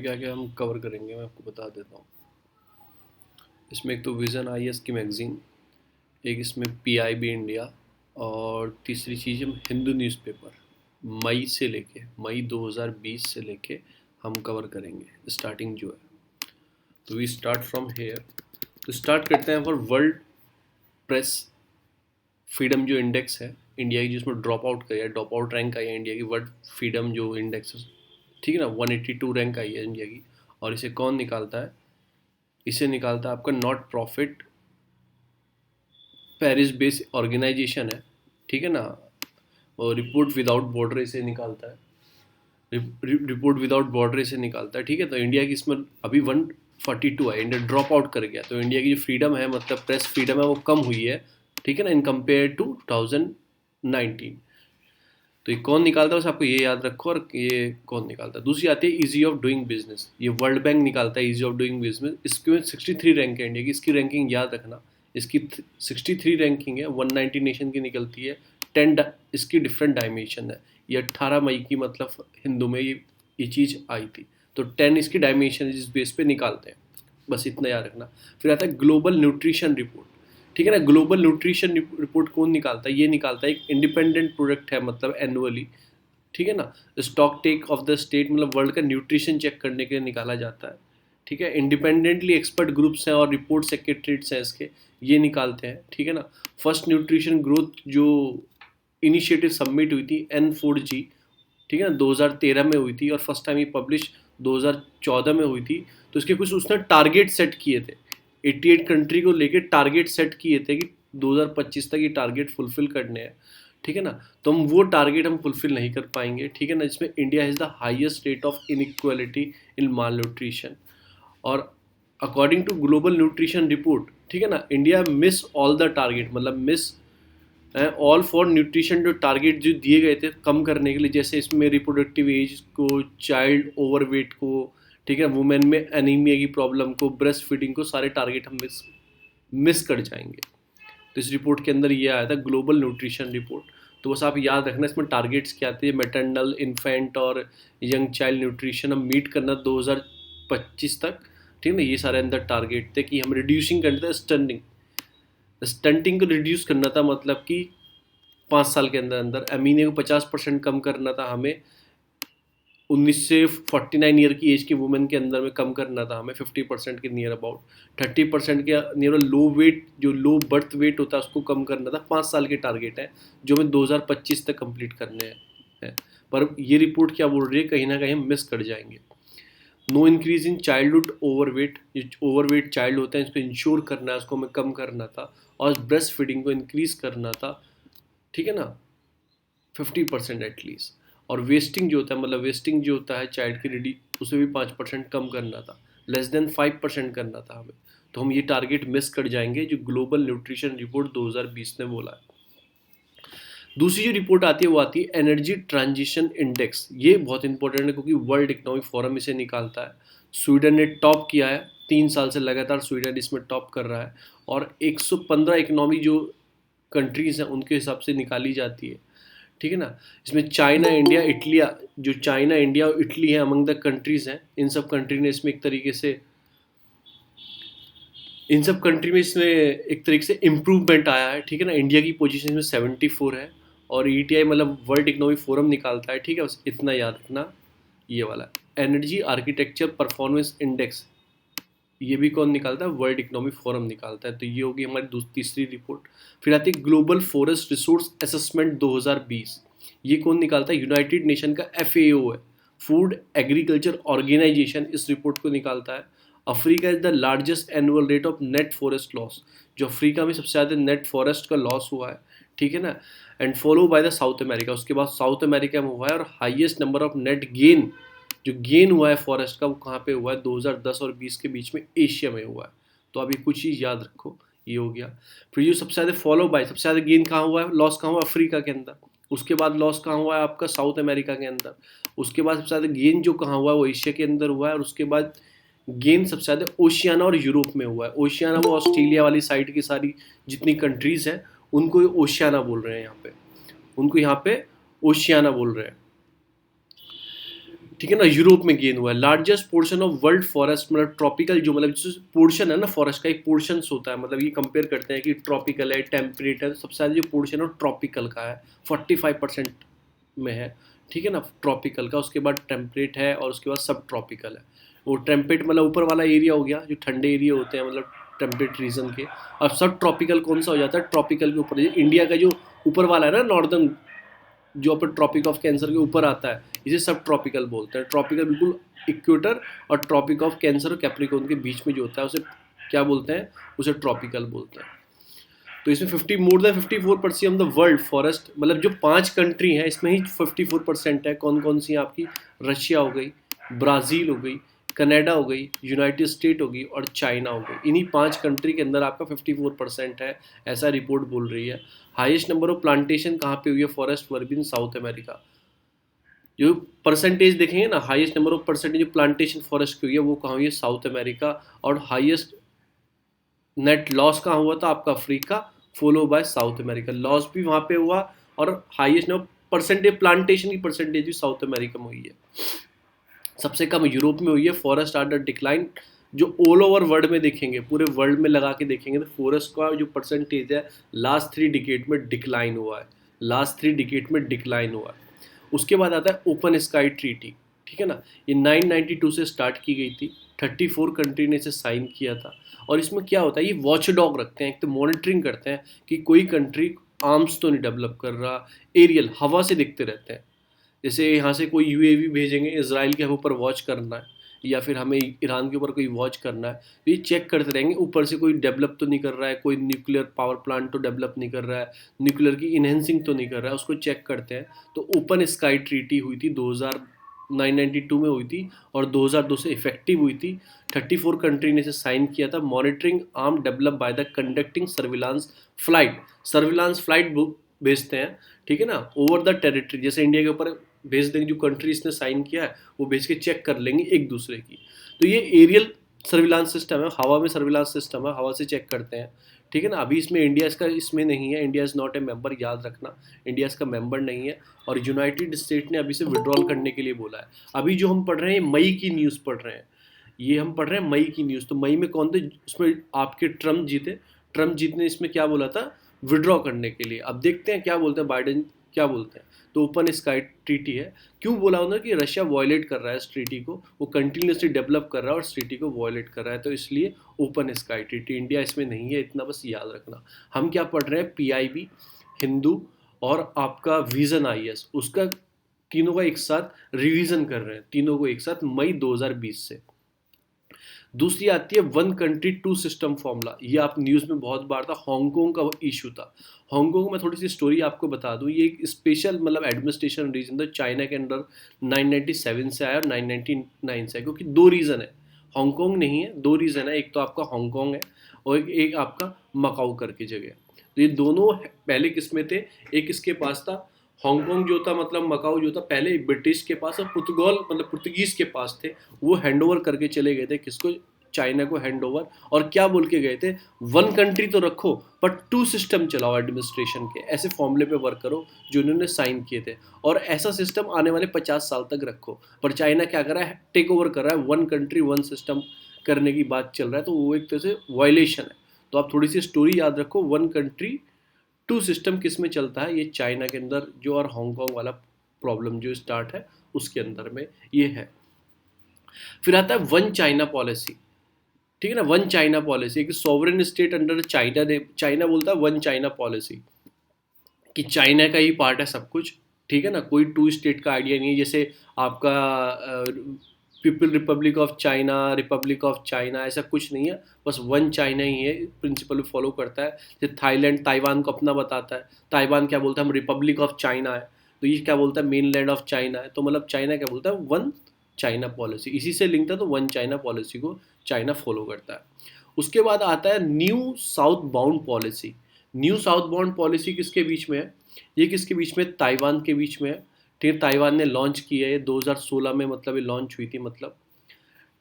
क्या क्या हम कवर करेंगे मैं आपको बता देता हूँ। इसमें एक तो विज़न IAS की मैगज़ीन, एक इसमें PIB इंडिया, और तीसरी चीज़ हम हिंदू न्यूज़पेपर मई 2020 से लेके हम कवर करेंगे स्टार्टिंग जो है। तो वी स्टार्ट फ्रॉम हेयर। तो स्टार्ट करते हैं फॉर वर्ल्ड प्रेस फ्रीडम जो इंडेक्स है इंडिया की, जिसमें ड्रॉप आउट रैंक आई है इंडिया की, वर्ल्ड फ्रीडम जो इंडेक्स है, ठीक है ना, 182 रैंक आई है इंडिया की। और इसे कौन निकालता है? इसे निकालता है आपका not profit, Paris based organisation है, ठीक है ना। और रिपोर्ट विदाउट बॉर्डर इसे निकालता है, रिपोर्ट विदाउट बॉर्डर इसे निकालता है, ठीक है। तो इंडिया की इसमें अभी 142 है, इंडिया ड्रॉप आउट कर गया, तो इंडिया की जो फ्रीडम है, मतलब प्रेस फ्रीडम है, वो कम हुई है, ठीक है ना, इन कंपेयर टू 2019। तो ये कौन निकालता है, बस आपको ये याद रखो, और ये कौन निकालता है। दूसरी आती है इजी ऑफ डूइंग बिजनेस, ये वर्ल्ड बैंक निकालता है इजी ऑफ डूइंग बिजनेस। इसके 63 रैंक है इंडिया की, इसकी रैंकिंग याद रखना। इसकी 63 रैंकिंग है, 190 नेशन की निकलती है। 10 इसकी डिफरेंट डायमेंशन है। ये 18 मई की, मतलब हिंदू में ये चीज़ आई थी। तो 10 इसकी डायमेंशन जिस बेस पे निकालते हैं, बस इतना याद रखना। फिर आता है ग्लोबल न्यूट्रिशन रिपोर्ट, ठीक है ना। ग्लोबल न्यूट्रिशन रिपोर्ट कौन निकालता है? ये निकालता है एक इंडिपेंडेंट प्रोडक्ट है, मतलब एनुअली, ठीक है ना। Stock take of the state, मतलब वर्ल्ड का न्यूट्रिशन चेक करने के लिए निकाला जाता है, ठीक है। इंडिपेंडेंटली एक्सपर्ट ग्रुप्स हैं और रिपोर्ट सेक्रेटरीट्स हैं इसके, ये निकालते हैं, ठीक है ना। फर्स्ट न्यूट्रिशन ग्रोथ जो इनिशिएटिव सबमिट हुई थी N4G, ठीक है ना, 2013 में हुई थी, और फर्स्ट टाइम ये पब्लिश 2014 में हुई थी। तो इसके कुछ उसने टारगेट सेट किए थे, 88 कंट्री को लेके टारगेट सेट किए थे कि 2025 तक ये टारगेट फुलफिल करने हैं, ठीक है ना। तो हम वो टारगेट हम फुलफिल नहीं कर पाएंगे, ठीक है ना। इसमें India has the highest rate of inequality in malnutrition, और according to global nutrition report, ठीक है ना, India miss all the target, मतलब मिस ऑल फॉर न्यूट्रिशन जो टारगेट जो दिए गए थे कम करने के लिए, जैसे इसमें रिप्रोडक्टिव एज को, चाइल्ड ओवरवेट को, ठीक है, वुमेन में एनीमिया की प्रॉब्लम को, ब्रेस्ट फीडिंग को, सारे टारगेट हम मिस कर जाएंगे। तो इस रिपोर्ट के अंदर ये आया था ग्लोबल न्यूट्रिशन रिपोर्ट। तो बस आप याद रखना इसमें टारगेट्स क्या आते हैं, मैटरनल, इन्फेंट और यंग चाइल्ड न्यूट्रिशन हम मीट करना 2025 तक, ठीक है ना। ये सारे अंदर टारगेट थे कि हम रिड्यूसिंग करते थे स्टंटिंग, स्टंटिंग को रिड्यूस करना था, मतलब कि 5 साल के अंदर अंदर अमीने को 50% कम करना था हमें, 19 से 49 ईयर की एज की वुमेन के अंदर में कम करना था हमें 50% के नियर अबाउट, 30% के नियर लो वेट, जो लो बर्थ वेट होता है उसको कम करना था। 5 साल के टारगेट है जो हमें 2025 तक कंप्लीट करने हैं। पर ये रिपोर्ट क्या बोल रही है, कहीं ना कहीं हम मिस कर जाएंगे। No increase in childhood overweight, जो ओवरवेट चाइल्ड होते हैं इसको इंश्योर करना है, उसको हमें कम करना था, और ब्रेस्ट फीडिंग को इंक्रीज करना था, ठीक है ना, 50% एटलीस्ट। और वेस्टिंग जो होता है, मतलब वेस्टिंग जो होता है चाइल्ड की रेडी, उसे भी 5% कम करना था, लेस देन 5% करना था हमें। तो हम ये टारगेट मिस कर जाएंगे जो ग्लोबल न्यूट्रिशन रिपोर्ट 2020 ने बोला है। दूसरी जो रिपोर्ट आती है वो आती है एनर्जी ट्रांजिशन इंडेक्स। ये बहुत इंपॉर्टेंट है क्योंकि वर्ल्ड इकोनॉमिक फोरम इसे निकालता है। स्वीडन ने टॉप किया है, 3 साल से लगातार स्वीडन इसमें टॉप कर रहा है, और 115 इकोनॉमी जो कंट्रीज़ हैं उनके हिसाब से निकाली जाती है, ठीक है ना। इसमें चाइना, इंडिया, इटली, जो चाइना, इंडिया और इटली है अमंग द कंट्रीज़ हैं, इन सब कंट्री ने इसमें एक तरीके से, इन सब कंट्री में इसमें एक तरीके से इम्प्रूवमेंट आया है, ठीक है ना। इंडिया की पोजीशन में 74 है, और ETI मतलब वर्ल्ड इकोनॉमिक फोरम निकालता है, ठीक है, बस इतना याद रखना। ये वाला एनर्जी आर्किटेक्चर परफॉर्मेंस इंडेक्स, ये भी कौन निकालता है? वर्ल्ड इकोनॉमिक फोरम निकालता है। तो ये होगी हमारी तीसरी रिपोर्ट। फिर आती है ग्लोबल फॉरेस्ट रिसोर्स असेसमेंट 2020। ये कौन निकालता है? यूनाइटेड नेशन का FAO है, फूड एग्रीकल्चर ऑर्गेनाइजेशन, इस रिपोर्ट को निकालता है। Africa is the largest annual rate of net forest loss, जो अफ्रीका में सबसे ज़्यादा नेट फॉरेस्ट का लॉस हुआ है, ठीक है ना। And follow by the south America, उसके बाद साउथ अमेरिका में हुआ है। और highest number of net gain, जो गेन हुआ है फॉरेस्ट का, वो कहाँ पे हुआ है? 2010 और 20 के बीच में एशिया में हुआ है। तो अभी कुछ चीज़ याद रखो, ये हो गया। फिर जो सबसे ज़्यादा फॉलो बाय, सबसे ज़्यादा गेन कहाँ हुआ है, लॉस कहाँ हुआ? अफ्रीका के अंदर। उसके बाद लॉस कहाँ हुआ है आपका? साउथ अमेरिका के अंदर। उसके बाद सबसे ज़्यादा गेन जो कहाँ हुआ है वो एशिया के अंदर हुआ है। और उसके बाद गेन सबसे ज़्यादा ओशियाना और यूरोप में हुआ है। ओशियाना वो ऑस्ट्रेलिया वाली साइड की सारी जितनी कंट्रीज़ हैं उनको ओशियाना बोल रहे हैं यहाँ पे, उनको यहाँ पे ओशियाना बोल रहे हैं। ठीक है ना, यूरोप में गेन हुआ है। Largest portion of world forest, मतलब ट्रॉपिकल जो मतलब जो पोर्शन है ना फॉरेस्ट का, एक पोर्शन होता है, मतलब ये कंपेयर करते हैं कि ट्रॉपिकल है, टेम्परेट है, सबसे ज़्यादा जो पोर्शन है वो ट्रॉपिकल का है, 45% में है, ठीक है ना, ट्रॉपिकल का। उसके बाद टेम्परेट है और उसके बाद सब ट्रॉपिकल है। वो टेम्परेट मतलब ऊपर वाला एरिया हो गया, जो ठंडे एरिया होते हैं मतलब टेम्परेट रीजन के। अब सब ट्रॉपिकल कौन सा हो जाता है, ट्रॉपिकल के ऊपर इंडिया का जो ऊपर वाला है ना नॉर्दर्न, जो अपन ट्रॉपिक ऑफ कैंसर के ऊपर आता है, इसे सब ट्रॉपिकल बोलते हैं। ट्रॉपिकल बिल्कुल इक्वेटर और ट्रॉपिक ऑफ कैंसर और कैप्रिकॉर्न के बीच में जो होता है उसे क्या बोलते हैं, उसे ट्रॉपिकल बोलते हैं। तो इसमें 54% ऑफ द वर्ल्ड फॉरेस्ट, मतलब जो 5 कंट्री हैं इसमें ही 54% है। कौन कौन सी हैं आपकी, रशिया हो गई, ब्राज़ील हो गई, कनाडा हो गई, यूनाइटेड स्टेट होगी और चाइना हो गई। इन्हीं 5 कंट्री के अंदर आपका 54% है, ऐसा रिपोर्ट बोल रही है। हाईएस्ट नंबर ऑफ प्लांटेशन कहाँ पे हुई है forest work in south America. जो परसेंटेज देखेंगे ना, highest number of percentage plantation forest की हुई है वो कहाँ हुई है, साउथ अमेरिका। और हाईएस्ट नेट लॉस कहाँ हुआ था आपका, Africa, follow by south America. Loss भी वहाँ पे हुआ और हाईएस्ट नंबर परसेंटेज प्लांटेशन की परसेंटेज भी साउथ अमेरिका में हुई है। सबसे कम यूरोप में हुई है। फॉरेस्ट आर द डिक्लाइन, जो ऑल ओवर वर्ल्ड में देखेंगे, पूरे वर्ल्ड में लगा के देखेंगे तो फॉरेस्ट का जो परसेंटेज है लास्ट 3 डिकेड में डिक्लाइन हुआ है, लास्ट 3 डिकेड में डिक्लाइन हुआ है। उसके बाद आता है ओपन स्काई ट्रीटी, ठीक है ना, ये 992 से स्टार्ट की गई थी, 34 कंट्री ने इसे साइन किया था। और इसमें क्या होता है, ये वॉच डॉग रखते हैं, एक तो मॉनिटरिंग करते हैं कि कोई कंट्री आर्म्स तो नहीं डेवलप कर रहा। एरियल हवा से दिखते रहते हैं, जैसे यहाँ से कोई यूएवी भेजेंगे इसराइल के हम ऊपर वॉच करना है, या फिर हमें ईरान के ऊपर कोई वॉच करना है, तो ये चेक करते रहेंगे ऊपर से कोई डेवलप तो नहीं कर रहा है, कोई न्यूक्लियर पावर प्लांट तो डेवलप नहीं कर रहा है, न्यूक्लियर की इनहेंसिंग तो नहीं कर रहा है, उसको चेक करते हैं। तो ओपन स्काई ट्रीटी हुई थी 992 में हुई थी और 2002 से इफेक्टिव हुई थी। 34 कंट्री ने इसे साइन किया था। Monitoring arm develop by the conducting surveillance flight भेजते हैं, ठीक है ना, ओवर द टेरिटरी। जैसे इंडिया के ऊपर भेज देंगे, जो कंट्रीज ने साइन किया है वो भेज के चेक कर लेंगे एक दूसरे की। तो ये एरियल सर्विलांस सिस्टम है, हवा में सर्विलांस सिस्टम है, हवा से चेक करते हैं, ठीक है ना। अभी इसमें इंडिया इसका इसमें नहीं है, India is not a member, याद रखना, इंडिया इसका मेंबर नहीं है। और यूनाइटेड स्टेट ने अभी से विड्रॉल करने के लिए बोला है। अभी जो हम पढ़ रहे हैं मई की न्यूज़ पढ़ रहे हैं, ये हम पढ़ रहे हैं मई की न्यूज़। तो मई में कौन थे उसमें, आपके ट्रम्प जीते। ट्रम्प जीतने इसमें क्या बोला था, विड्रॉ करने के लिए। अब देखते हैं क्या बोलते हैं बाइडेन, क्या बोलते हैं। तो ओपन स्काई ट्रीटी है, क्यों बोला उन्होंने कि रशिया वॉयलेट कर रहा है इस ट्रीटी को, वो कंटिन्यूसली डेवलप कर रहा है और इस ट्रीटी को वॉयलेट कर रहा है, तो इसलिए ओपन स्काई ट्रीटी। इंडिया इसमें नहीं है, इतना बस याद रखना। हम क्या पढ़ रहे हैं, पीआईबी, हिंदू और आपका विजन आईएएस, उसका तीनों का एक साथ रिवीजन कर रहे हैं, तीनों को एक साथ, मई 2020 से। दूसरी आती है one country two system formula, ये आप न्यूज़ में बहुत बार था, हांगकांग का इशू था। हांगकांग में थोड़ी सी स्टोरी आपको बता दूं, ये एक स्पेशल मतलब एडमिनिस्ट्रेशन रीजन था, चाइना के अंडर 997 से आया और 999 से आया, क्योंकि दो रीज़न है, हांगकांग नहीं है, दो रीज़न है, एक तो आपका हांगकांग है और एक आपका मकाऊ करके जगह है। तो ये दोनों पहले किस में थे, एक इसके पास था हांगकांग जो था, मतलब मकाऊ जो था पहले ब्रिटिश के पास और पुर्तगाल मतलब पुर्तगीज के पास थे। वो हैंड ओवर करके चले गए थे किसको, चाइना को हैंड ओवर। और क्या बोल के गए थे, वन कंट्री तो रखो पर टू सिस्टम चलाओ एडमिनिस्ट्रेशन के, ऐसे फॉर्मूले पे वर्क करो जो उन्होंने साइन किए थे। और ऐसा सिस्टम आने वाले 50 साल तक रखो। पर चाइना क्या कर रहा है, टेक ओवर कर रहा है, वन कंट्री वन सिस्टम करने की बात चल रहा है, तो वो एक तरह से वायलेशन है। तो आप थोड़ी सी स्टोरी याद रखो, वन कंट्री टू सिस्टम किस में चलता है, ये चाइना के अंदर जो, और हांगकांग वाला प्रॉब्लम जो स्टार्ट है उसके अंदर में ये है। फिर आता है वन चाइना पॉलिसी, ठीक है ना, वन चाइना पॉलिसी, एक सॉवरेन स्टेट अंडर चाइना ने, चाइना बोलता है वन चाइना पॉलिसी कि चाइना का ही पार्ट है सब कुछ, ठीक है ना, कोई टू स्टेट का आइडिया नहीं है। जैसे आपका people Republic of China, Republic of China, ऐसा कुछ नहीं है, बस वन चाइना ही है, प्रिंसिपल फॉलो करता है। जैसे थाईलैंड ताइवान को अपना बताता है, ताइवान क्या बोलता है, हम रिपब्लिक ऑफ चाइना है, तो ये क्या बोलता है, मेन लैंड ऑफ चाइना है। तो मतलब चाइना क्या बोलता है, वन चाइना पॉलिसी, इसी से लिंक था, तो वन चाइना पॉलिसी को चाइना फॉलो करता है। उसके बाद आता है new south bound policy. New south bound policy किसके बीच में है, ये किसके बीच में, ताइवान के बीच में है, ठीक है। ताइवान ने लॉन्च की है ये 2016 में, मतलब ये लॉन्च हुई थी, मतलब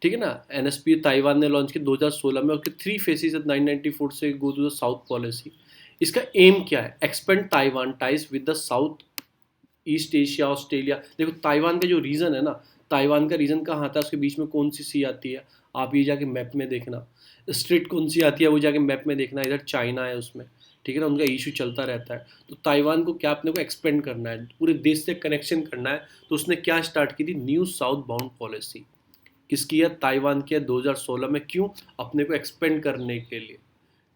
ठीक है ना, एनएसपी ताइवान ने लॉन्च की 2016 में, और 3 फेसेस 994 से go to the south policy. इसका एम क्या है, expand Taiwan ties with the south east Asia, Australia. देखो ताइवान का जो रीजन है ना, ताइवान का रीजन कहाँ आता है, उसके बीच में कौन सी सी आती है, आप ये जाके मैप में देखना। स्ट्रेट कौन सी आती है वो जाके मैप में देखना, इधर चाइना है उसमें, ठीक है ना, उनका इशू चलता रहता है। तो ताइवान को क्या अपने को एक्सपेंड करना है, पूरे देश से कनेक्शन करना है, तो उसने क्या स्टार्ट की थी, न्यू साउथ बाउंड पॉलिसी। किसकी है, ताइवान की है, 2016 में। क्यों, अपने को एक्सपेंड करने के लिए,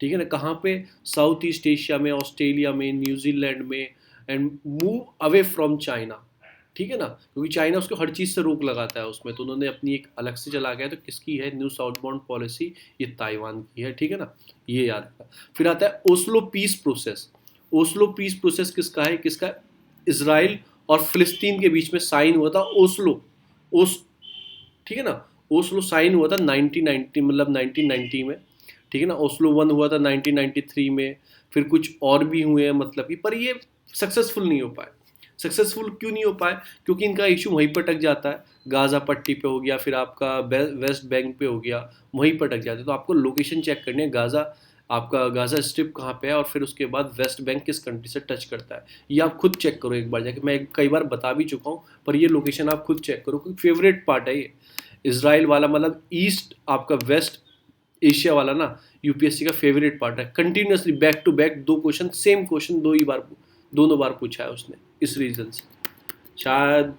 ठीक है ना, कहाँ पे, साउथ ईस्ट एशिया में, ऑस्ट्रेलिया में, न्यूजीलैंड में, and move away from China, ठीक है ना, क्योंकि चाइना उसको हर चीज़ से रोक लगाता है उसमें, तो उन्होंने अपनी एक अलग से चला गया। तो किसकी है न्यू साउथ बाउंड पॉलिसी, ये ताइवान की है, ठीक है ना, ये याद रखा। फिर आता है Oslo peace process. Oslo peace process किसका है, किसका, इसराइल और फिलिस्तीन के बीच में साइन हुआ था ओस्लो, ओस ठीक है ना, ओस्लो साइन हुआ था 1990, मतलब 1990 में, ठीक है ना। ओस्लो वन हुआ था 1993 में, फिर कुछ और भी हुए हैं, मतलब कि, पर ये सक्सेसफुल नहीं हो पाए। सक्सेसफुल क्यों नहीं हो पाए, क्योंकि इनका इशू वहीं पर अटक जाता है, गाज़ा पट्टी पे हो गया, फिर आपका वेस्ट बैंक पे हो गया, वहीं पर अटक जाते हैं। तो आपको लोकेशन चेक करनी है, गाज़ा, आपका गाज़ा स्ट्रिप कहाँ पे है, और फिर उसके बाद वेस्ट बैंक किस कंट्री से टच करता है, ये आप खुद चेक करो एक बार जाके। मैं कई बार बता भी चुका हूँ, पर ये लोकेशन आप खुद चेक करो, क्योंकि फेवरेट पार्ट है ये इसराइल वाला, मतलब ईस्ट आपका वेस्ट एशिया वाला ना, यूपीएससी का फेवरेट पार्ट है। कंटिन्यूसली बैक टू बैक दो क्वेश्चन, सेम क्वेश्चन दोनों बार पूछा है उसने, इस रीजन से शायद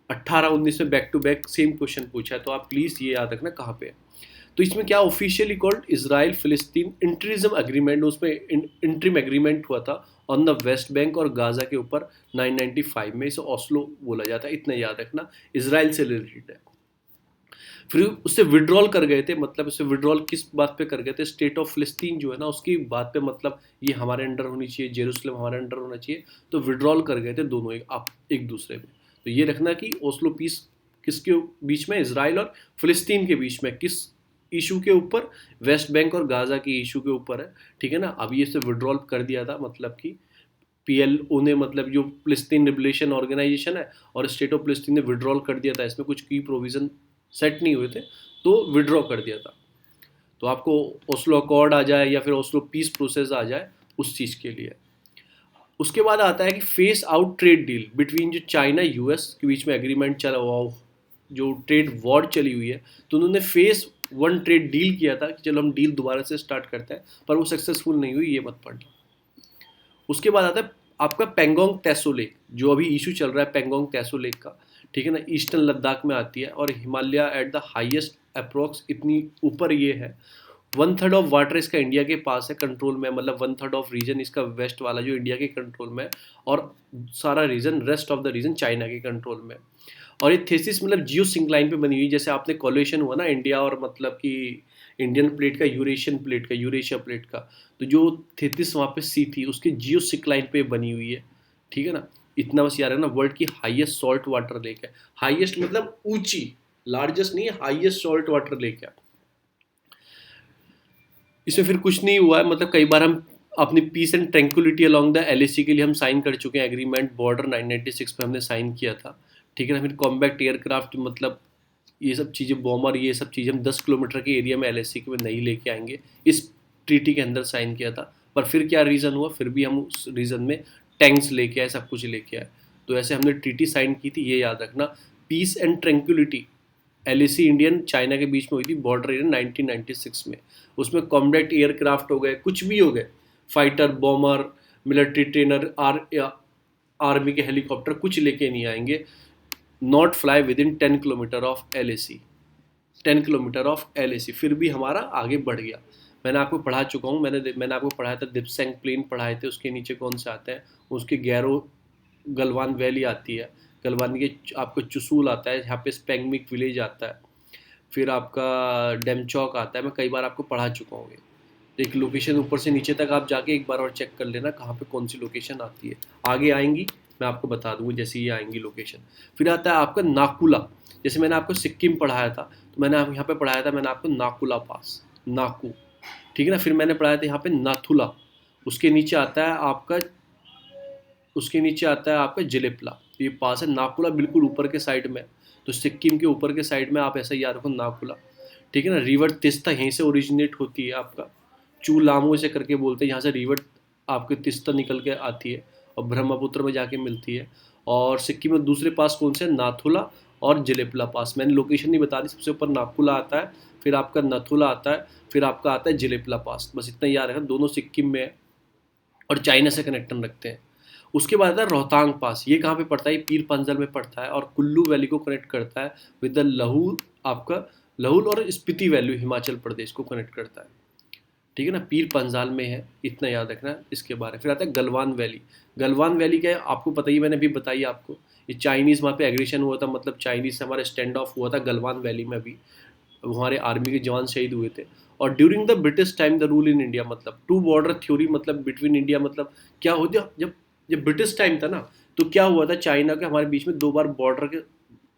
18-19 में back to back same question पूछा है। तो आप प्लीज़ ये याद रखना कहाँ पे है। तो इसमें क्या ऑफिशियली कॉल्ड इसराइल फिलिस्तीन इंटरिज्म एग्रीमेंट, उसमें इंटरिम एग्रीमेंट हुआ था ऑन द वेस्ट बैंक और गाजा के ऊपर 995 में, इसे ओस्लो बोला जाता है, इतना याद रखना, इसराइल से रिलेटेड है। फिर उससे विड्रॉल कर गए थे, मतलब उससे विड्रॉल किस बात पे कर गए थे, स्टेट ऑफ फिलिस्तीन जो है ना उसकी बात पे, मतलब ये हमारे अंडर होनी चाहिए, जेरूसलम हमारे अंडर होना चाहिए, तो विड्रॉल कर गए थे दोनों एक दूसरे में। तो ये रखना कि ओस्लो पीस किसके बीच में, इसराइल और फिलिस्तीन के बीच में, किस इशू के ऊपर, वेस्ट बैंक और गाजा की इशू के ऊपर है, ठीक है ना। अभी ये विड्रॉल कर दिया था, मतलब कि पीएलओ ने, मतलब जो फिलिस्तीन लिबरेशन ऑर्गेनाइजेशन है और स्टेट ऑफ फिलिस्तीन ने विड्रॉल कर दिया था, इसमें कुछ की प्रोविज़न सेट नहीं हुए थे, तो विड्रॉ कर दिया था। तो आपको ओस्लो अकॉर्ड आ जाए या फिर ओस्लो पीस प्रोसेस आ जाए उस चीज़ के लिए। उसके बाद आता है कि face out trade deal between, जो चाइना यूएस के बीच में एग्रीमेंट चला हुआ, जो ट्रेड वॉर चली हुई है, तो उन्होंने फेस वन ट्रेड डील किया था कि चलो हम डील दोबारा से स्टार्ट करते हैं, पर वो सक्सेसफुल नहीं हुई, ये मत पढ़ना। उसके बाद आता है आपका पेंगोंग तैसो लेक, जो अभी इशू चल रहा है पेंगोंग तैसो लेक का, ठीक है ना, ईस्टर्न लद्दाख में आती है, और Himalaya at the highest approx इतनी ऊपर ये है। 1/3 ऑफ वाटर इसका इंडिया के पास है, कंट्रोल में, मतलब 1/3 ऑफ रीजन इसका वेस्ट वाला जो इंडिया के कंट्रोल में है, और सारा region, rest of the region China के कंट्रोल में। और ये थेसिस मतलब जियो सिंक्लाइन पे बनी हुई, जैसे आपने कॉलेशन हुआ ना इंडिया और, मतलब कि इंडियन प्लेट का, यूरेशिया प्लेट का, तो जो थेसिस वहाँ पे सी थी उसके जियो सिंक्लाइन पे बनी हुई है, ठीक है ना। इतना बस याद रखना, वर्ल्ड की हाईएस्ट सॉल्ट वाटर लेक है, हाईएस्ट मतलब ऊंची, लार्जेस्ट नहीं है, हाईएस्ट सॉल्ट वाटर लेक है। इसमें फिर कुछ नहीं हुआ है, मतलब कई बार हम अपनी peace and tranquillity along the LAC के लिए हम साइन कर चुके हैं एग्रीमेंट, बॉर्डर 996 पे हमने साइन किया था, ठीक है ना। फिर कॉम्बैक्ट एयरक्राफ्ट, मतलब ये सब चीज़ें, बॉमर, ये सब चीज़ें हम 10 किलोमीटर के एरिया में एलएसी के में नहीं लेके आएंगे, इस ट्रीटी के अंदर साइन किया था। पर फिर क्या रीज़न हुआ, फिर भी हम उस रीज़न में टैंक्स लेके आए, सब कुछ लेके आए। तो ऐसे हमने ट्रीटी साइन की थी, ये याद रखना। Peace and tranquillity LAC Indian China के बीच में हुई थी, बॉर्डर एरिया 1996 में। उसमें कॉम्बैक्ट एयरक्राफ्ट हो गए, कुछ भी हो गए, fighter, Baumer, military trainer, army के हेलीकॉप्टर, कुछ लेके नहीं आएंगे। Not fly with in 10 kilometre of LAC, 10 kilometre of LAC, फिर भी हमारा आगे बढ़ गया। मैंने आपको पढ़ा चुका हूँ, मैंने आपको पढ़ाया था, दिपसेंग प्लेन पढ़ाए थे, उसके नीचे कौन से आते हैं, उसके गैरो गलवान वैली आती है, गलवान के आपको चुसूल आता है, यहाँ पे स्पेंगमिक विलेज आता है, फिर आपका डेमचौक आता है, मैं कई बार आपको पढ़ा चुका हूँ। एक लोकेशन ऊपर से नीचे तक आप जाके एक बार और चेक कर लेना कहाँ पे कौन सी लोकेशन आती है, आगे आएंगी मैं आपको बता दूंगा जैसे ये आएंगी लोकेशन। फिर आता है आपका नाकुला, जैसे मैंने आपको सिक्किम पढ़ाया था, तो मैंने यहाँ पे पढ़ाया था मैंने आपको नाकुला पास, नाकू, ठीक है ना। फिर मैंने पढ़ाया था यहाँ पे नाथुला, उसके नीचे आता है आपका, जिलेपला, ये पास है। नाकुला बिल्कुल ऊपर के साइड में, तो सिक्किम के ऊपर के साइड में आप ऐसा याद रखो, नाकुला, ठीक है ना। रिवर तिस्ता यहीं से ओरिजिनेट होती है, आपका चू लामो से करके बोलते हैं, यहाँ से रिवर आपके तिस्ता निकल के आती है और ब्रह्मपुत्र में जाके मिलती है। और सिक्किम में दूसरे पास कौन से, नाथुला, और जिलेपला पास। मैंने लोकेशन नहीं बता दी, सबसे ऊपर नाकुला आता है, फिर आपका नथुला आता है, फिर आपका आता है जिलेपला पास। बस इतना याद रखना, दोनों सिक्किम में है और चाइना से कनेक्शन रखते हैं। उसके बाद आता है रोहतांग पास। ये कहाँ पे पड़ता है? पीर पंजल में पड़ता है और कुल्लू वैली को कनेक्ट करता है विद द लहूल, आपका लहूल और स्पीति वैली हिमाचल प्रदेश को कनेक्ट करता है। ठीक है ना, पीर पंजाल में है, इतना याद रखना इसके बारे में। फिर आता है गलवान वैली। गलवान वैली क्या है आपको पता ही, मैंने अभी बताई आपको। ये चाइनीज़ वहाँ पे एग्रेशन हुआ था, मतलब चाइनीज़ से हमारा स्टैंड ऑफ हुआ था गलवान वैली में। अभी हमारे आर्मी के जवान शहीद हुए थे। और during the British time the rule in India, मतलब टू बॉर्डर थ्योरी, मतलब बिटवीन इंडिया, मतलब क्या हो गया जब जब ब्रिटिश टाइम था ना, तो क्या हुआ था, चाइना के हमारे बीच में दो बार बॉर्डर के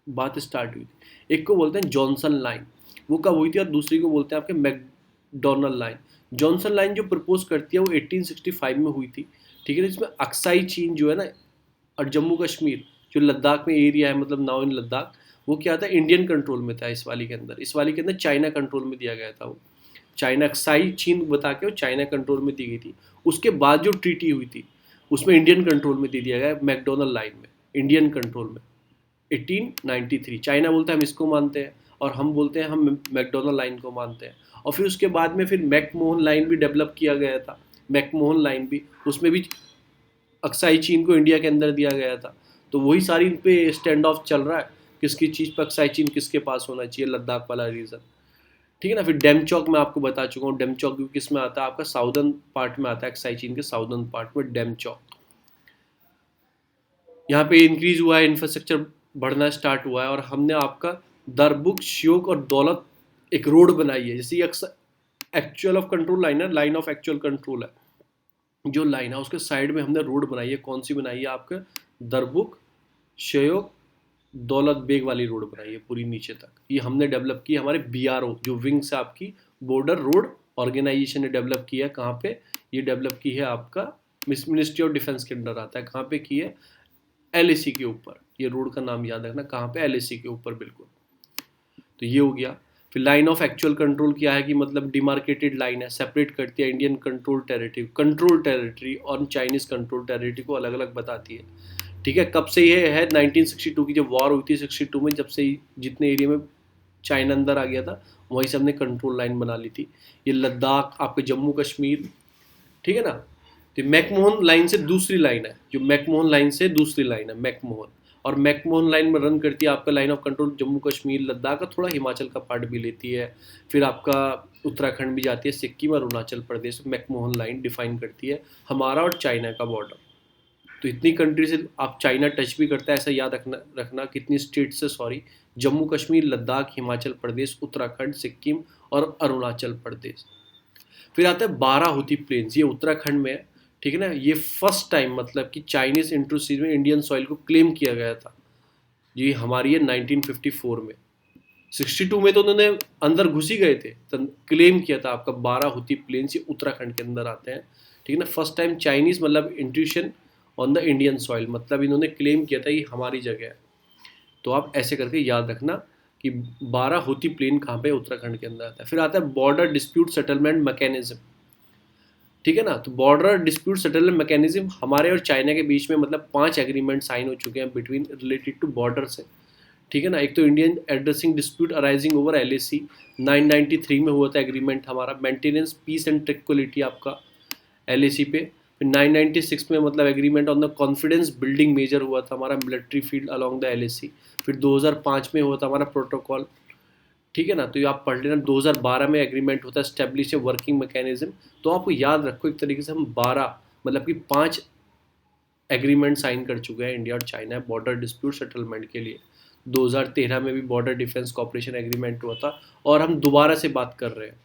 बात स्टार्ट हुई थी। एक को बोलते हैं जॉनसन लाइन, वो कब हुई थी, और दूसरी को बोलते हैं आपके मैकडोनल्ड लाइन। जॉनसन लाइन जो प्रपोज करती है वो 1865 में हुई थी। ठीक है, इसमें अक्साई चीन जो है ना, और जम्मू कश्मीर जो लद्दाख में एरिया है, मतलब नाउ इन लद्दाख, वो क्या था, इंडियन कंट्रोल में था। इस वाली के अंदर, इस वाली के अंदर चाइना कंट्रोल में दिया गया था वो। चाइना अक्साई चीन बता के वो चाइना कंट्रोल में दी गई थी। उसके बाद जो ट्रीटी हुई थी उसमें इंडियन कंट्रोल में दे दिया गया, मैकडोनल्ड लाइन में, इंडियन कंट्रोल में 1893। चाइना बोलता है हम इसको मानते हैं, और हम बोलते हैं हम मैकडोनल्ड लाइन को मानते हैं। और फिर उसके बाद में फिर मैकमोहन लाइन भी डेवलप किया गया था। मैकमोहन लाइन भी, उसमें भी अक्साई चीन को इंडिया के अंदर दिया गया था। तो वही सारी इन पे स्टैंड ऑफ चल रहा है, किसकी चीज़ पर अक्साई चीन किसके पास होना चाहिए, लद्दाख वाला रीजन। ठीक है ना। फिर डेमचौक मैं आपको बता चुका हूँ, डेमचौक भी किस में आता है, आपका साउदर्न पार्ट में आता है, अक्साई चीन के साउदर्न पार्ट में डेमचौक। यहाँ पे इंक्रीज हुआ है, इंफ्रास्ट्रक्चर बढ़ना स्टार्ट हुआ है, और हमने आपका दरबुक, श्योक और दौलत एक रोड बनाई है। जैसे ये एक्चुअल ऑफ कंट्रोल लाइन है, लाइन ऑफ एक्चुअल कंट्रोल है, जो लाइन है उसके साइड में हमने रोड बनाई है। कौन सी बनाई है? आपके दरबुक, श्योक, दौलत बेग वाली रोड बनाई है पूरी नीचे तक। ये हमने डेवलप की, हमारे बीआरओ जो विंग्स है आपकी, बॉर्डर रोड ऑर्गेनाइजेशन ने डेवलप की है। कहाँ पे ये डेवलप की है? आपका मिनिस्ट्री ऑफ डिफेंस के अंडर आता है। कहाँ पे की है? एलएसी के ऊपर। ये रोड का नाम याद रखना, कहाँ पे? एलएसी के ऊपर, बिल्कुल। तो ये हो गया। फिर लाइन ऑफ एक्चुअल कंट्रोल क्या है कि मतलब डिमार्केटेड लाइन है, सेपरेट करती है इंडियन कंट्रोल टेरिटरी और चाइनीज कंट्रोल टेरिटरी को अलग अलग बताती है। ठीक है, कब से ये है? 1962 की जब वॉर हुई थी, 62 में, जब से जितने एरिया में चाइना अंदर आ गया था वहीं से हमने कंट्रोल लाइन बना ली थी। ये लद्दाख, आपके जम्मू कश्मीर, ठीक है ना। तो मैकमोहन लाइन से दूसरी लाइन है, जो मैकमोहन लाइन से दूसरी लाइन है, मैकमोहन। और मैकमोहन लाइन में रन करती है आपका line of control Jammu Kashmir, Ladakh का थोड़ा हिमाचल का पार्ट भी लेती है। फिर आपका उत्तराखंड भी जाती है, सिक्किम और Arunachal Pradesh. McMahon line define करती है हमारा और चाइना का बॉर्डर। तो इतनी कंट्री से आप चाइना टच भी करता है, ऐसा याद रखना कितनी स्टेट से, सॉरी, जम्मू कश्मीर, लद्दाख, हिमाचल प्रदेश, उत्तराखंड, सिक्किम और अरुणाचल प्रदेश। फिर आता है बाराहुती प्लेन्स, ये उत्तराखंड में है। ठीक है ना। ये फर्स्ट टाइम मतलब कि चाइनीज इंट्रूसीव में इंडियन सॉइल को क्लेम किया गया था। ये हमारी है 1954 में। 62 में तो उन्होंने अंदर घुस ही गए थे, तो क्लेम किया था आपका बाराहुती प्लेन्स, ये उत्तराखंड के अंदर आते हैं। ठीक है ना। फर्स्ट टाइम चाइनीज मतलब intrusion on the Indian soil, मतलब इन्होंने क्लेम किया था ये हमारी जगह है। तो आप ऐसे करके याद रखना कि बाराहुती प्लेन कहाँ पे उत्तराखंड के अंदर आता है। फिर आता है बॉर्डर डिस्प्यूट सेटलमेंट मैकेनिज्म। ठीक है ना। तो बॉर्डर डिस्प्यूट सेटलमेंट मैकेनिज्म हमारे और चाइना के बीच में मतलब 5 एग्रीमेंट साइन हो चुके हैं बिटवीन रिलेटेड टू बॉर्डर से। ठीक है ना। एक तो Indian addressing dispute arising over LAC 993 में हुआ था एग्रीमेंट हमारा, मेंटेनेंस पीस एंड ट्रैंक्विलिटी आपका एलएसी पे। फिर 996 में मतलब agreement on the confidence building measure हुआ था हमारा military field along the LAC. फिर 2005 में हुआ था हमारा प्रोटोकॉल। ठीक है ना। तो ये आप पढ़ लेना। 2012 में एग्रीमेंट होता है स्टेब्लिश ए वर्किंग मैकेनिज्म। तो आपको याद रखो एक तरीके से हम 12 मतलब कि 5 एग्रीमेंट साइन कर चुके हैं इंडिया और चाइना बॉर्डर डिस्प्यूट सेटलमेंट के लिए। 2013 में भी बॉर्डर डिफेंस कॉपरेशन एग्रीमेंट हुआ था, और हम दोबारा से बात कर रहे हैं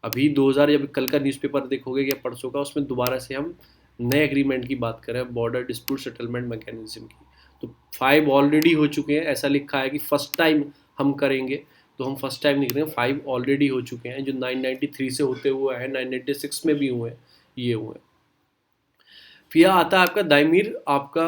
अभी 2000, जब कल का न्यूज़पेपर देखोगे या परसों का, उसमें दोबारा से हम नए एग्रीमेंट की बात कर रहे हैं, बॉर्डर डिस्प्यूट सेटलमेंट मैकेनिज्म की। तो 5 ऑलरेडी हो चुके हैं, ऐसा लिखा है कि फर्स्ट टाइम हम करेंगे, तो हम फर्स्ट टाइम नहीं करेंगे, 5 ऑलरेडी हो चुके हैं जो 993 से होते हुए हैं, 996 में भी हुए हैं, ये हुए। फिर आता है आपका दाइमीर आपका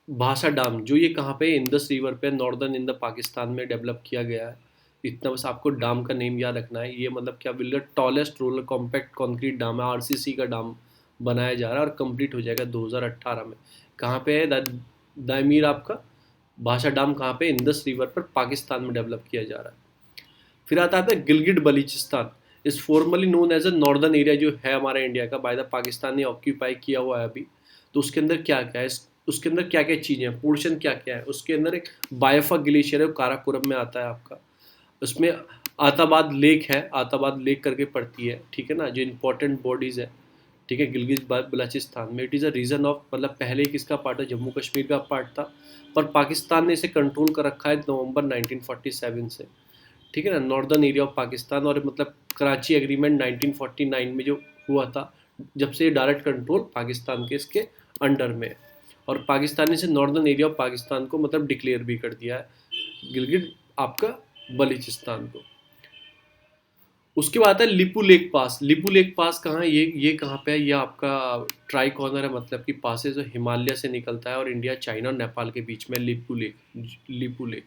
भाषा डाम, जो ये कहाँ पे? इंदस रिवर पे, नॉर्दर्न इन द पाकिस्तान में डेवलप किया गया है। इतना बस आपको डाम का नेम याद रखना है। ये मतलब क्या बोल रहे, टॉलेस्ट रोलर कॉम्पैक्ट कंक्रीट डाम है, आरसीसी का डाम बनाया जा रहा है और कंप्लीट हो जाएगा 2018 में। कहाँ पे है दाइमीर आपका? भाषा डाम कहाँ पे, इंदस रिवर पर पाकिस्तान में डेवलप किया जा रहा है। फिर आता है Gilgit Baluchistan, is formerly known as a northern area, जो है हमारे इंडिया का, बाय द पाकिस्तान ने ऑक्यूपाई किया हुआ है अभी। तो उसके अंदर क्या क्या है, उसके अंदर क्या क्या चीज़ें हैं, पोर्शन क्या क्या है, उसके अंदर एक बायोफा ग्लेशियर है, काराकोरम में आता है आपका। उसमें आताबाद लेक है, आताबाद लेक करके पड़ती है, ठीक है ना, जो इंपॉर्टेंट बॉडीज़ है, ठीक है, गिलगित बलूचिस्तान में। It is a region of, मतलब पहले किसका पार्ट है, जम्मू कश्मीर का पार्ट था, पर पाकिस्तान ने इसे कंट्रोल कर रखा है नवंबर 1947 से, ठीक है ना, नॉर्दर्न एरिया ऑफ पाकिस्तान। और मतलब कराची एग्रीमेंट 1949 में जो हुआ था, जब से ये डायरेक्ट कंट्रोल पाकिस्तान के इसके अंडर में है। और पाकिस्तान ने इसे नॉर्दर्न एरिया ऑफ पाकिस्तान को मतलब डिक्लेयर भी कर दिया है, गिलगित आपका बलूचिस्तान को। उसके बाद है लिपू लेक पास। लिपू लेक पास कहाँ है, ये कहाँ पे है, ये आपका ट्राई कॉर्नर है, मतलब कि पास है जो हिमालय से निकलता है और इंडिया, चाइना और नेपाल के बीच में। Lipu lake, Lipu lake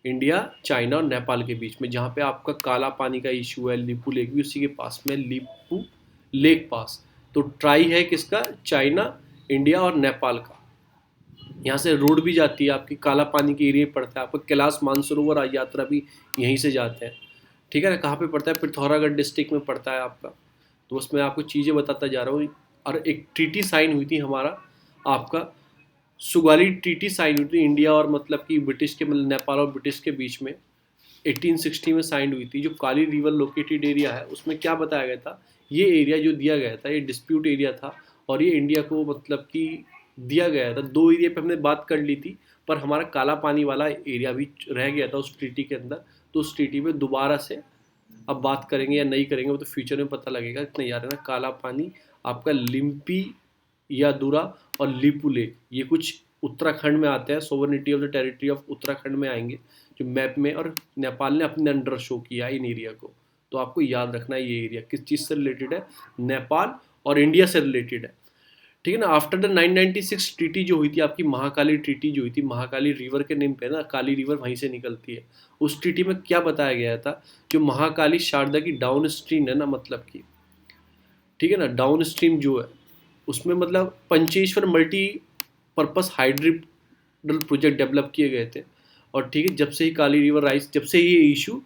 India, China और नेपाल के बीच में, जहाँ पे आपका काला पानी का इशू है, लिपू लेक भी उसी के पास में, लिपू लेक पास। तो ट्राई है किसका, चाइना, इंडिया और नेपाल का। यहाँ से रोड भी जाती है आपकी, काला पानी के एरिया पड़ता है आपका, कैलाश मानसरोवर यात्रा भी यहीं से जाते हैं, ठीक है ना। कहाँ पे पड़ता है, पिथौरागढ़ डिस्ट्रिक्ट में पड़ता है आपका। तो उसमें आपको चीज़ें बताता जा रहा हूँ। और एक ट्रीटी साइन हुई थी हमारा आपका, सुगाली ट्रीटी साइन हुई थी इंडिया और मतलब कि ब्रिटिश के, मतलब नेपाल और ब्रिटिश के बीच में, 1860 में साइन हुई थी। जो काली रिवर लोकेटेड एरिया है, उसमें क्या बताया गया था, ये एरिया जो दिया गया था, ये डिस्प्यूट एरिया था, और ये इंडिया को मतलब कि दिया गया था। दो एरिया पे हमने बात कर ली थी, पर हमारा काला पानी वाला एरिया भी रह गया था उस ट्रीटी के अंदर। तो उस ट्रीटी में दोबारा से अब बात करेंगे या नहीं करेंगे वो तो फ्यूचर में पता लगेगा। इतना याद है ना, काला पानी आपका, लिम्पी या दूरा और लिपू लेक, ये कुछ उत्तराखंड में आते हैं, sovereignty of the territory of Uttarakhand में आएंगे जो मैप में, और नेपाल ने अपने अंडर शो किया इन एरिया को। तो आपको याद रखना है ये एरिया किस चीज़ से रिलेटेड है, नेपाल और इंडिया से रिलेटेड है, ठीक है ना। आफ्टर द 996 ट्रीटी जो हुई थी आपकी, महाकाली ट्रीटी जो हुई थी, महाकाली रिवर के नेम पे ना, काली रिवर वहीं से निकलती है। उस ट्रीटी में क्या बताया गया था, जो महाकाली शारदा की डाउन स्ट्रीम है ना, मतलब की, ठीक है ना, डाउन स्ट्रीम जो है, उसमें मतलब Pancheshwar multi purpose hydel project develop किए गए थे। और ठीक है, जब से ही काली रिवर राइज, जब से ये इशू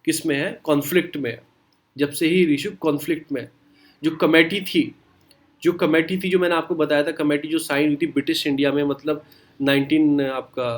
किस में है, कॉन्फ्लिक्ट में है, जब से ही इशू कॉन्फ्लिक्ट में है। जो कमेटी थी, जो मैंने आपको बताया था, कमेटी जो साइन हुई थी ब्रिटिश इंडिया में, मतलब 19 आपका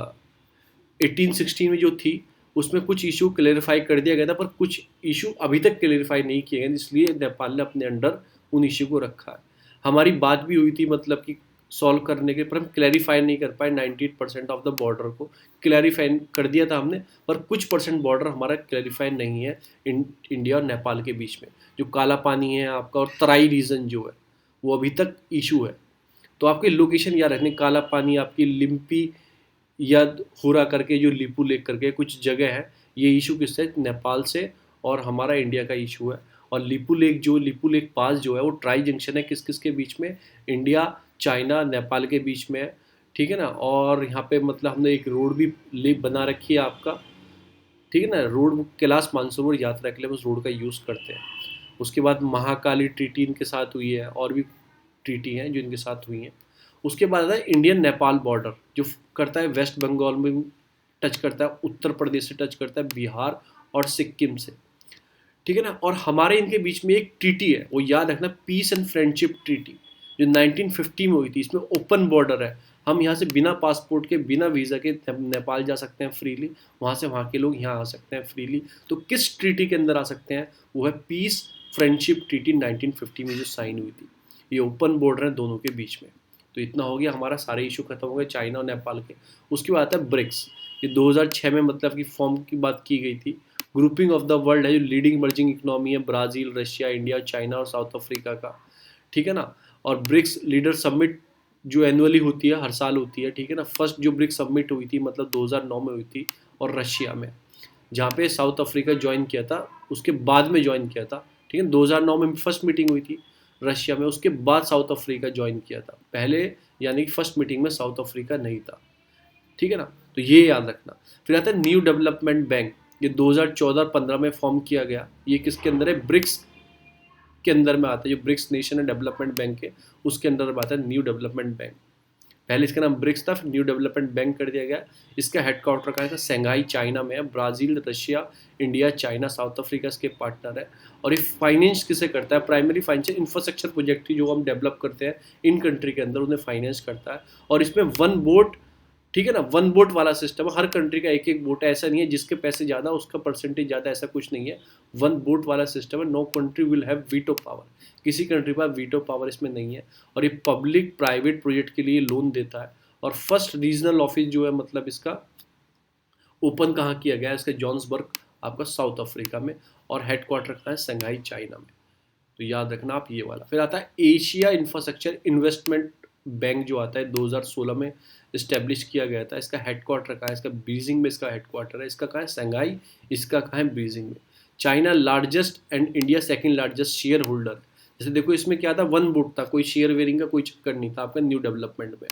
1816 में जो थी, उसमें कुछ इशू क्लेरिफाई कर दिया गया था, पर कुछ इशू अभी तक क्लेरिफाई नहीं किए गए, इसलिए नेपाल ने अपने अंडर उन इशू को रखा है। हमारी बात भी हुई थी मतलब कि सॉल्व करने के, पर हम क्लैरिफाई नहीं कर पाए। 98% ऑफ द बॉर्डर को क्लैरिफाई कर दिया था हमने, पर कुछ परसेंट बॉर्डर हमारा क्लैरिफाई नहीं है इंडिया और नेपाल के बीच में। जो काला पानी है आपका और तराई रीजन जो है, वो अभी तक इशू है। तो आपकी लोकेशन याद रखनी, काला पानी आपकी लिम्पी या हुरा करके, जो लिपू लेक करके कुछ जगह है, ये इशू किससे, नेपाल से, और हमारा इंडिया का इशू है। और लिपू लेक, जो लिपू लेक पास जो है, वो ट्राई जंक्शन है किस किस के बीच में, इंडिया, चाइना, नेपाल के बीच में है, ठीक है ना। और यहाँ पे मतलब हमने एक रोड भी ले बना रखी है आपका, ठीक है ना, रोड कैलाश मानसरोवर यात्रा के लिए हम उस रोड का यूज़ करते हैं। उसके बाद महाकाली ट्रीटी इनके साथ हुई है, और भी ट्रीटी हैं जो इनके साथ हुई हैं। उसके बाद आता है इंडियन नेपाल बॉर्डर, जो करता है वेस्ट बंगाल में टच करता है, उत्तर प्रदेश से टच करता है, बिहार और सिक्किम से, ठीक है ना। और हमारे इनके बीच में एक ट्रीटी है, वो याद रखना, पीस एंड फ्रेंडशिप ट्रीटी, जो 1950 में हुई थी। इसमें ओपन बॉर्डर है, हम यहाँ से बिना पासपोर्ट के, बिना वीज़ा के नेपाल जा सकते हैं फ्रीली, वहाँ से वहाँ के लोग यहाँ आ सकते हैं फ्रीली। तो किस ट्रीटी के अंदर आ सकते हैं, वो है पीस फ्रेंडशिप ट्रीटी 1950 में जो साइन हुई थी। ये ओपन बॉर्डर है दोनों के बीच में। तो इतना हो गया, हमारा सारे इशू खत्म हो गए चाइना और नेपाल के। उसके बाद आता है ब्रिक्स, ये 2006 में मतलब कि फॉर्म की बात की गई थी। ग्रुपिंग ऑफ द वर्ल्ड है, जो लीडिंग इमर्जिंग इकोनॉमी है, ब्राज़ील, रशिया, इंडिया, चाइना और साउथ अफ्रीका का, ठीक है ना। और ब्रिक्स लीडर समिट जो एनुअली होती है, हर साल होती है, ठीक है ना। फर्स्ट जो ब्रिक्स समिट हुई थी मतलब 2009 में हुई थी, और रशिया में, जहाँ पे साउथ अफ्रीका ज्वाइन किया था, उसके बाद में ज्वाइन किया था, ठीक है। 2009 में फर्स्ट मीटिंग हुई थी रशिया में, उसके बाद साउथ अफ्रीका ज्वाइन किया था, पहले यानी कि फर्स्ट मीटिंग में साउथ अफ्रीका नहीं था, ठीक है ना। तो ये याद रखना। फिर आता है न्यू डेवलपमेंट बैंक, ये 2014-15 में फॉर्म किया गया। ये किसके अंदर है, ब्रिक्स के अंदर में आता है, जो ब्रिक्स नेशन है डेवलपमेंट बैंक के, उसके अंदर में आता है न्यू डेवलपमेंट बैंक। पहले इसका नाम ब्रिक्स था, फिर न्यू डेवलपमेंट बैंक कर दिया गया। इसका हेडक्वार्टर कहाँ है? संघाई चाइना में है। Brazil, Russia, India, China, south Africa इसके पार्टनर है। और ये फाइनेंस किसे करता है? प्राइमरी फाइनेंशियल इंफ्रास्ट्रक्चर प्रोजेक्ट की जो हम डेवलप करते हैं इन कंट्री के अंदर, उन्हें फाइनेंस करता है। और इसमें वन वोट, ठीक है ना, वन वोट वाला सिस्टम है। हर कंट्री का एक एक वोट है, ऐसा नहीं है जिसके पैसे ज़्यादा उसका परसेंटेज ज़्यादा, ऐसा कुछ नहीं है। वन वोट वाला सिस्टम है। No country will have veto power, किसी कंट्री पर वीटो पावर इसमें नहीं है। और ये पब्लिक प्राइवेट प्रोजेक्ट के लिए लोन देता है। और फर्स्ट रीजनल ऑफिस जो है मतलब इसका ओपन कहाँ किया गया है? इसका जॉन्सबर्ग आपका साउथ अफ्रीका में। और हेडक्वार्टर कहाँ है? संघाई चाइना में। तो याद रखना आप ये वाला। फिर आता है एशिया इंफ्रास्ट्रक्चर इन्वेस्टमेंट बैंक जो आता है 2016 में इस्टेब्लिश किया गया था। इसका हेडक्वार्टर कहाँ है? इसका बीजिंग में इसका हेडक्वार्टर है। इसका कहाँ है? संघाई। इसका कहाँ है? बीजिंग में। China largest and India second largest share holder. जैसे देखो इसमें क्या था? वन वोट था, कोई शेयर वेयरिंग का कोई चक्कर नहीं था आपका न्यू डेवलपमेंट में।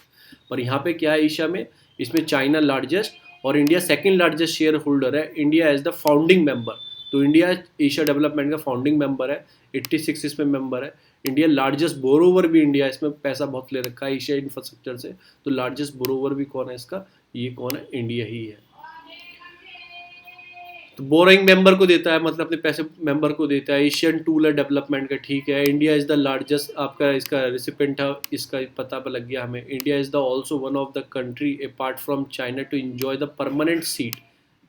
पर यहाँ पे क्या है एशिया में? इसमें चाइना लार्जेस्ट और India second largest share holder है। India as the founding member. तो इंडिया एशिया डेवलपमेंट का फाउंडिंग मेंबर है। 86 इसमें मेंबर है। इंडिया लार्जेस्ट बोरोवर भी इंडिया, इसमें पैसा बहुत ले रखा है एशिया इंफ्रास्ट्रक्चर से। तो लार्जेस्ट बोरोवर भी कौन है इसका? ये कौन है? इंडिया ही है। तो बोरिंग मेंबर को देता है, मतलब अपने पैसे मेंबर को देता है। एशियन टूल है डेवलपमेंट का, ठीक है। इंडिया इज द लार्जेस्ट आपका इसका रिसिपेंट है, इसका पता पर लग गया हमें। India is the also one of the country apart from China to enjoy the permanent seat,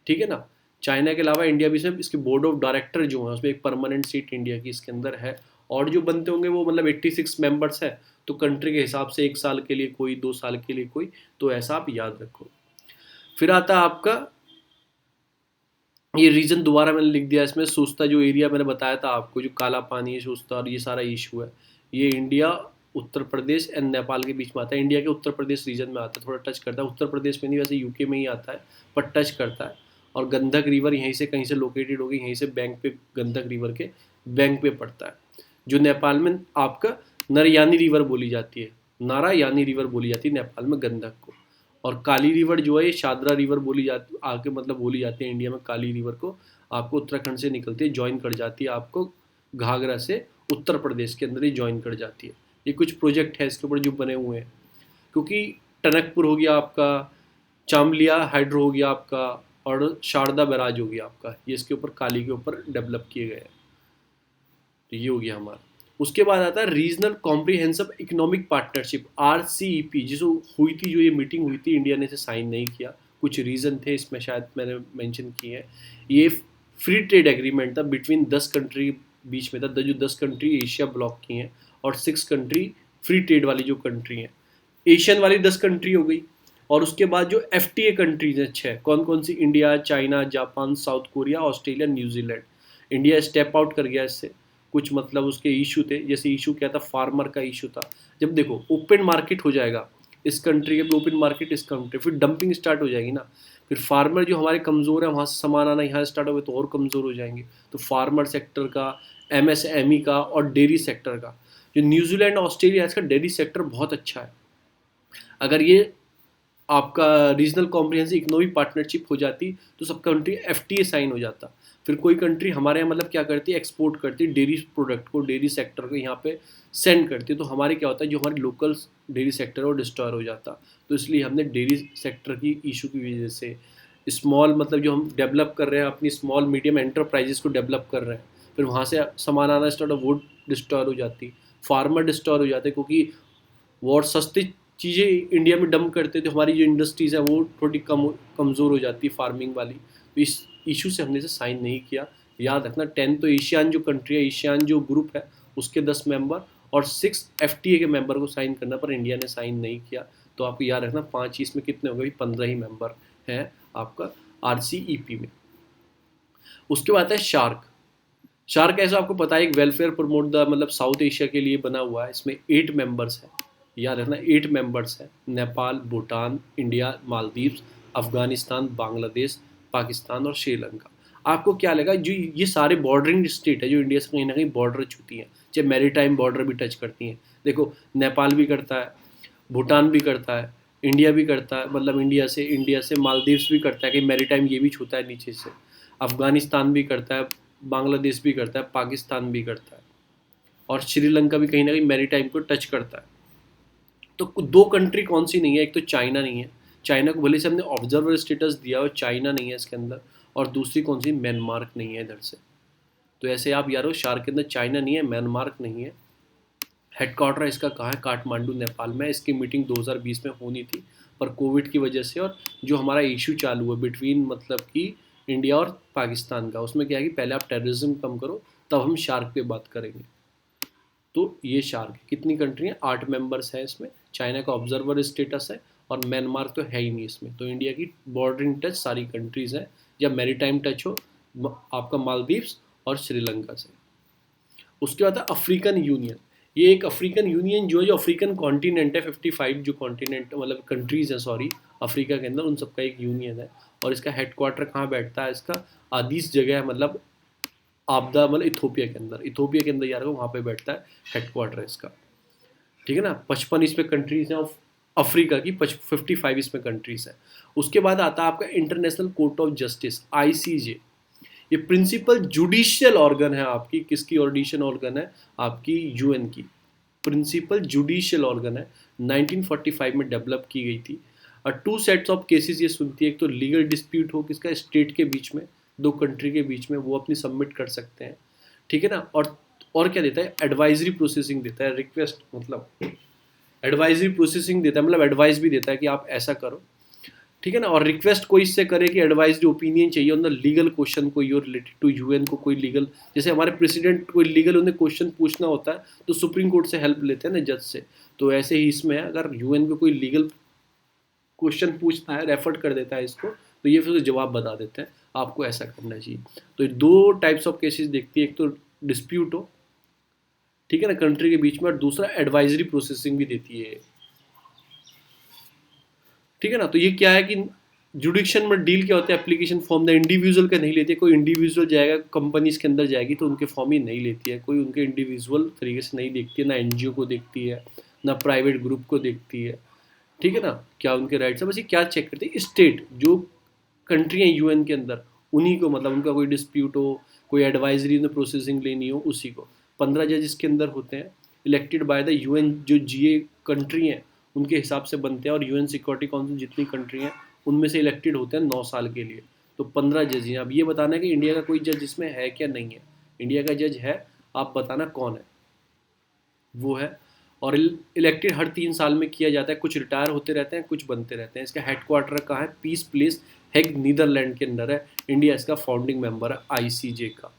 ठीक है ना। चाइना के अलावा इंडिया भी इसमें इसके बोर्ड ऑफ डायरेक्टर जो है उसमें एक परमानेंट सीट इंडिया की इसके अंदर है। और जो बनते होंगे वो मतलब 86 मेंबर्स है। तो कंट्री के हिसाब से 1 साल के लिए कोई, 2 साल के लिए कोई, तो ऐसा आप याद रखो। फिर आता है आपका ये रीजन, दोबारा मैंने लिख दिया इसमें। सोस्ता जो एरिया मैंने बताया था आपको, जो काला पानी है, सोस्ता और ये सारा इशू है, ये इंडिया, उत्तर प्रदेश एंड नेपाल के बीच में आता है। इंडिया के उत्तर प्रदेश रीजन में आता है, थोड़ा टच करता है। उत्तर प्रदेश में नहीं, वैसे यूके में ही आता है, पर टच करता है। और गंडक रिवर यहीं से कहीं से लोकेटेड होगी, यहीं से बैंक पे, गंडक रिवर के बैंक पे पड़ता है। जो नेपाल में आपका नरयानी रिवर बोली जाती है, नारायानी रिवर बोली जाती है नेपाल में गंडक को। और काली रिवर जो है ये शादरा रिवर बोली जाती, आगे मतलब बोली जाती है इंडिया में काली रिवर को। आपको उत्तराखंड से निकलती है, ज्वाइन कर जाती है आपको घाघरा से, उत्तर प्रदेश के अंदर ही ज्वाइन कर जाती है। ये कुछ प्रोजेक्ट है इसके ऊपर जो बने हुए हैं, क्योंकि टनकपुर हो गया आपका, चामलिया हाइड्रो हो गया आपका, और शारदा बैराज हो गया आपका, ये इसके ऊपर काली के ऊपर डेवलप किए गए हैं। तो ये हो गया हमारा। उसके बाद आता है regional comprehensive economic partnership, RCEP, जिसको हुई थी, जो ये मीटिंग हुई थी, इंडिया ने इसे साइन नहीं किया। कुछ रीज़न थे इसमें, शायद मैंने मेंशन किए हैं। ये फ्री ट्रेड एग्रीमेंट था बिटवीन 10 कंट्री बीच में था, जो 10 कंट्री एशिया ब्लॉक की हैं और 6 कंट्री फ्री ट्रेड वाली जो कंट्री हैं। एशियन वाली 10 कंट्री हो गई। और उसके बाद जो FTA कंट्रीज हैं 6, कौन कौन सी? India, China, Japan, South Korea, Australia, New Zealand. India step out कर गया इससे। कुछ मतलब उसके इशू थे, जैसे इशू क्या था? फार्मर का इशू था। जब देखो ओपन मार्केट हो जाएगा इस कंट्री के, ओपन मार्केट इस कंट्री, फिर डंपिंग स्टार्ट हो जाएगी ना। फिर फार्मर जो हमारे कमज़ोर है, वहाँ से सामान आना यहाँ स्टार्ट हो गए तो और कमज़ोर हो जाएंगे। तो फार्मर सेक्टर का, MSME का और डेयरी सेक्टर का, जो न्यूजीलैंड ऑस्ट्रेलिया, इसका डेयरी सेक्टर बहुत अच्छा है। अगर ये आपका रीजनल कॉम्प्रिहेंसिव इकोनॉमिक पार्टनरशिप हो जाती तो सब कंट्री FTA साइन हो जाता। फिर कोई कंट्री हमारे यहाँ मतलब क्या करती है? एक्सपोर्ट करती है डेयरी प्रोडक्ट को, डेयरी सेक्टर को यहाँ पे सेंड करती है। तो हमारे क्या होता है, जो हमारे लोकल डेयरी सेक्टर है वो डिस्ट्रॉय हो जाता। तो इसलिए हमने डेयरी सेक्टर की इशू की वजह से स्मॉल, मतलब जो हम डेवलप कर रहे हैं अपनी स्मॉल मीडियम एंटरप्राइजेस को डेवलप कर रहे हैं, फिर वहाँ से सामान आना स्टार्ट, वो डिस्ट्रॉय हो जाती, फार्मर डिस्ट्रॉय हो जाते, क्योंकि वो और सस्ती चीज़ें इंडिया में डंप करते थे, हमारी जो इंडस्ट्रीज़ है वो थोड़ी कमज़ोर हो जाती है फार्मिंग वाली। तो इस इशू से हमने इसे साइन नहीं किया। याद रखना 10 तो एशियान जो कंट्री है, एशियान जो ग्रुप है उसके 10 मेंबर और 6 FTA के मेंबर को साइन करना, पर इंडिया ने साइन नहीं किया। तो आपको याद रखना 5 इसमें कितने हो गए? 15 ही मेंबर हैं आपका RCEP में। उसके बाद है शार्क। शार्क ऐसा आपको पता है एक वेलफेयर प्रमोट द, मतलब साउथ एशिया के लिए बना हुआ है। इसमें 8 मेंबर्स हैं, याद रखना 8 मेंबर्स हैं। नेपाल, भूटान, इंडिया, मालदीव्स, अफगानिस्तान, बांग्लादेश, पाकिस्तान और श्रीलंका। आपको क्या लगा, जो ये सारे बॉर्डरिंग स्टेट है जो इंडिया से कहीं ना कहीं बॉर्डर छूती हैं, चाहे मैरीटाइम बॉर्डर भी टच करती हैं। देखो नेपाल भी करता है, भूटान भी करता है, इंडिया भी करता है, मतलब इंडिया से मालदीव्स भी करता है, कि मैरीटाइम ये भी छूता है नीचे से। अफगानिस्तान भी करता है, बांग्लादेश भी करता है, पाकिस्तान भी करता है, और श्रीलंका भी कहीं ना कहीं मैरीटाइम को टच करता है। तो दो कंट्री कौन सी नहीं है, एक तो चाइना नहीं है, चाइना को भले से हमने ऑब्जर्वर स्टेटस दिया और चाइना नहीं है इसके अंदर, और दूसरी कौन सी, म्यांमार नहीं है इधर से। तो ऐसे आप यारो शार्क के अंदर चाइना नहीं है, म्यांमार नहीं है। हेडक्वार्टर इसका कहाँ है, काठमांडू नेपाल में। इसकी मीटिंग 2020 में होनी थी, पर कोविड की वजह से और जो हमारा इशू चालू है बिटवीन मतलब कि इंडिया और पाकिस्तान का, उसमें क्या है कि पहले आप टेररिज्म कम करो तब हम शार्क पे बात करेंगे। तो ये शार्क कितनी कंट्री हैं, 8 मेंबर्स हैं इसमें। चाइना का ऑब्जर्वर स्टेटस है और म्यांमार तो है ही नहीं इसमें। तो इंडिया की बॉर्डरिंग टच सारी कंट्रीज़ हैं, या मैरीटाइम टच हो आपका मालदीव्स और श्रीलंका से। उसके बाद है अफ्रीकन यूनियन। ये एक अफ्रीकन यूनियन जो अफ्रीकन कॉन्टिनेंट है, 55 जो कॉन्टिनेंट मतलब कंट्रीज़ हैं सॉरी अफ्रीका के अंदर, उन सबका एक यूनियन है। और इसका हेडक्वार्टर कहाँ बैठता है, इसका आदिस जगह है, मतलब आपदा मतलब इथोपिया के अंदर, इथोपिया के अंदर यार वहाँ पे बैठता है हेडक्वार्टर इसका। ठीक है ना। 55 इसमें कंट्रीज हैं ऑफ अफ्रीका की, 55 इसमें कंट्रीज है। उसके बाद आता है आपका international court of justice, ICJ। ये प्रिंसिपल जुडिशियल ऑर्गन है आपकी, किसकी ऑडिशन ऑर्गन है आपकी, UN की। प्रिंसिपल जुडिशियल ऑर्गन है, 1945 में डेवलप की गई थी। और 2 सेट्स ऑफ केसेस ये सुनती है, एक तो लीगल डिस्प्यूट हो किसका, स्टेट के बीच में, 2 कंट्री के बीच में, वो अपनी सबमिट कर सकते हैं। ठीक है ना। और क्या देता है, एडवाइजरी प्रोसेसिंग देता है, रिक्वेस्ट मतलब एडवाइजरी प्रोसेसिंग देता है, मतलब एडवाइस भी देता है कि आप ऐसा करो। ठीक है ना। और रिक्वेस्ट कोई इससे करे कि एडवाइजरी ओपिनियन चाहिए ऑन द लीगल क्वेश्चन कोई और रिलेटेड टू UN को, कोई लीगल, जैसे हमारे प्रेसिडेंट कोई लीगल उन्हें क्वेश्चन पूछना होता है तो सुप्रीम कोर्ट से हेल्प लेते हैं ना, जज से। तो ऐसे ही इसमें है, अगर UN को कोई लीगल क्वेश्चन पूछना है, रेफर कर देता है इसको, तो ये फिर जवाब बता देते हैं आपको ऐसा करना चाहिए। तो ये 2 टाइप्स ऑफ केसेस देखती है, एक तो डिस्प्यूट हो, ठीक है ना, कंट्री के बीच में, और दूसरा एडवाइजरी प्रोसेसिंग भी देती है। ठीक है ना। तो ये क्या है कि जुडिक्शन में डील क्या होता है, एप्लीकेशन फॉर्म द इंडिविजुअल का नहीं लेती है। कोई इंडिविजुअल जाएगा कंपनीज के अंदर जाएगी तो उनके फॉर्म ही नहीं लेती है, कोई उनके इंडिविजुअल तरीके से नहीं देखती है, ना NGO को देखती है, ना प्राइवेट ग्रुप को देखती है। ठीक है ना, क्या उनके राइट्स है, बस ये क्या चेक करती है, स्टेट जो कंट्री हैं UN के अंदर, उन्हीं को, मतलब उनका कोई डिस्प्यूट हो, कोई एडवाइजरी में प्रोसेसिंग लेनी हो, उसी को। 15 जज इसके अंदर होते हैं, इलेक्टेड बाय द UN, जो GA कंट्री हैं उनके हिसाब से बनते हैं, और UN सिक्योरिटी काउंसिल जितनी कंट्री हैं उनमें से इलेक्टेड होते हैं 9 साल के लिए। तो 15 जज हैं। अब ये बताना है कि इंडिया का कोई जज इसमें है क्या, नहीं है। इंडिया का जज है, आप बताना कौन है, वो है। और इलेक्टेड हर 3 साल में किया जाता है, कुछ रिटायर होते रहते हैं, कुछ बनते रहते हैं। इसका हेडक्वार्टर कहाँ है, पीस प्लेस हेग नीदरलैंड के अंदर है। इंडिया इसका फाउंडिंग मेंबर है ICJ का,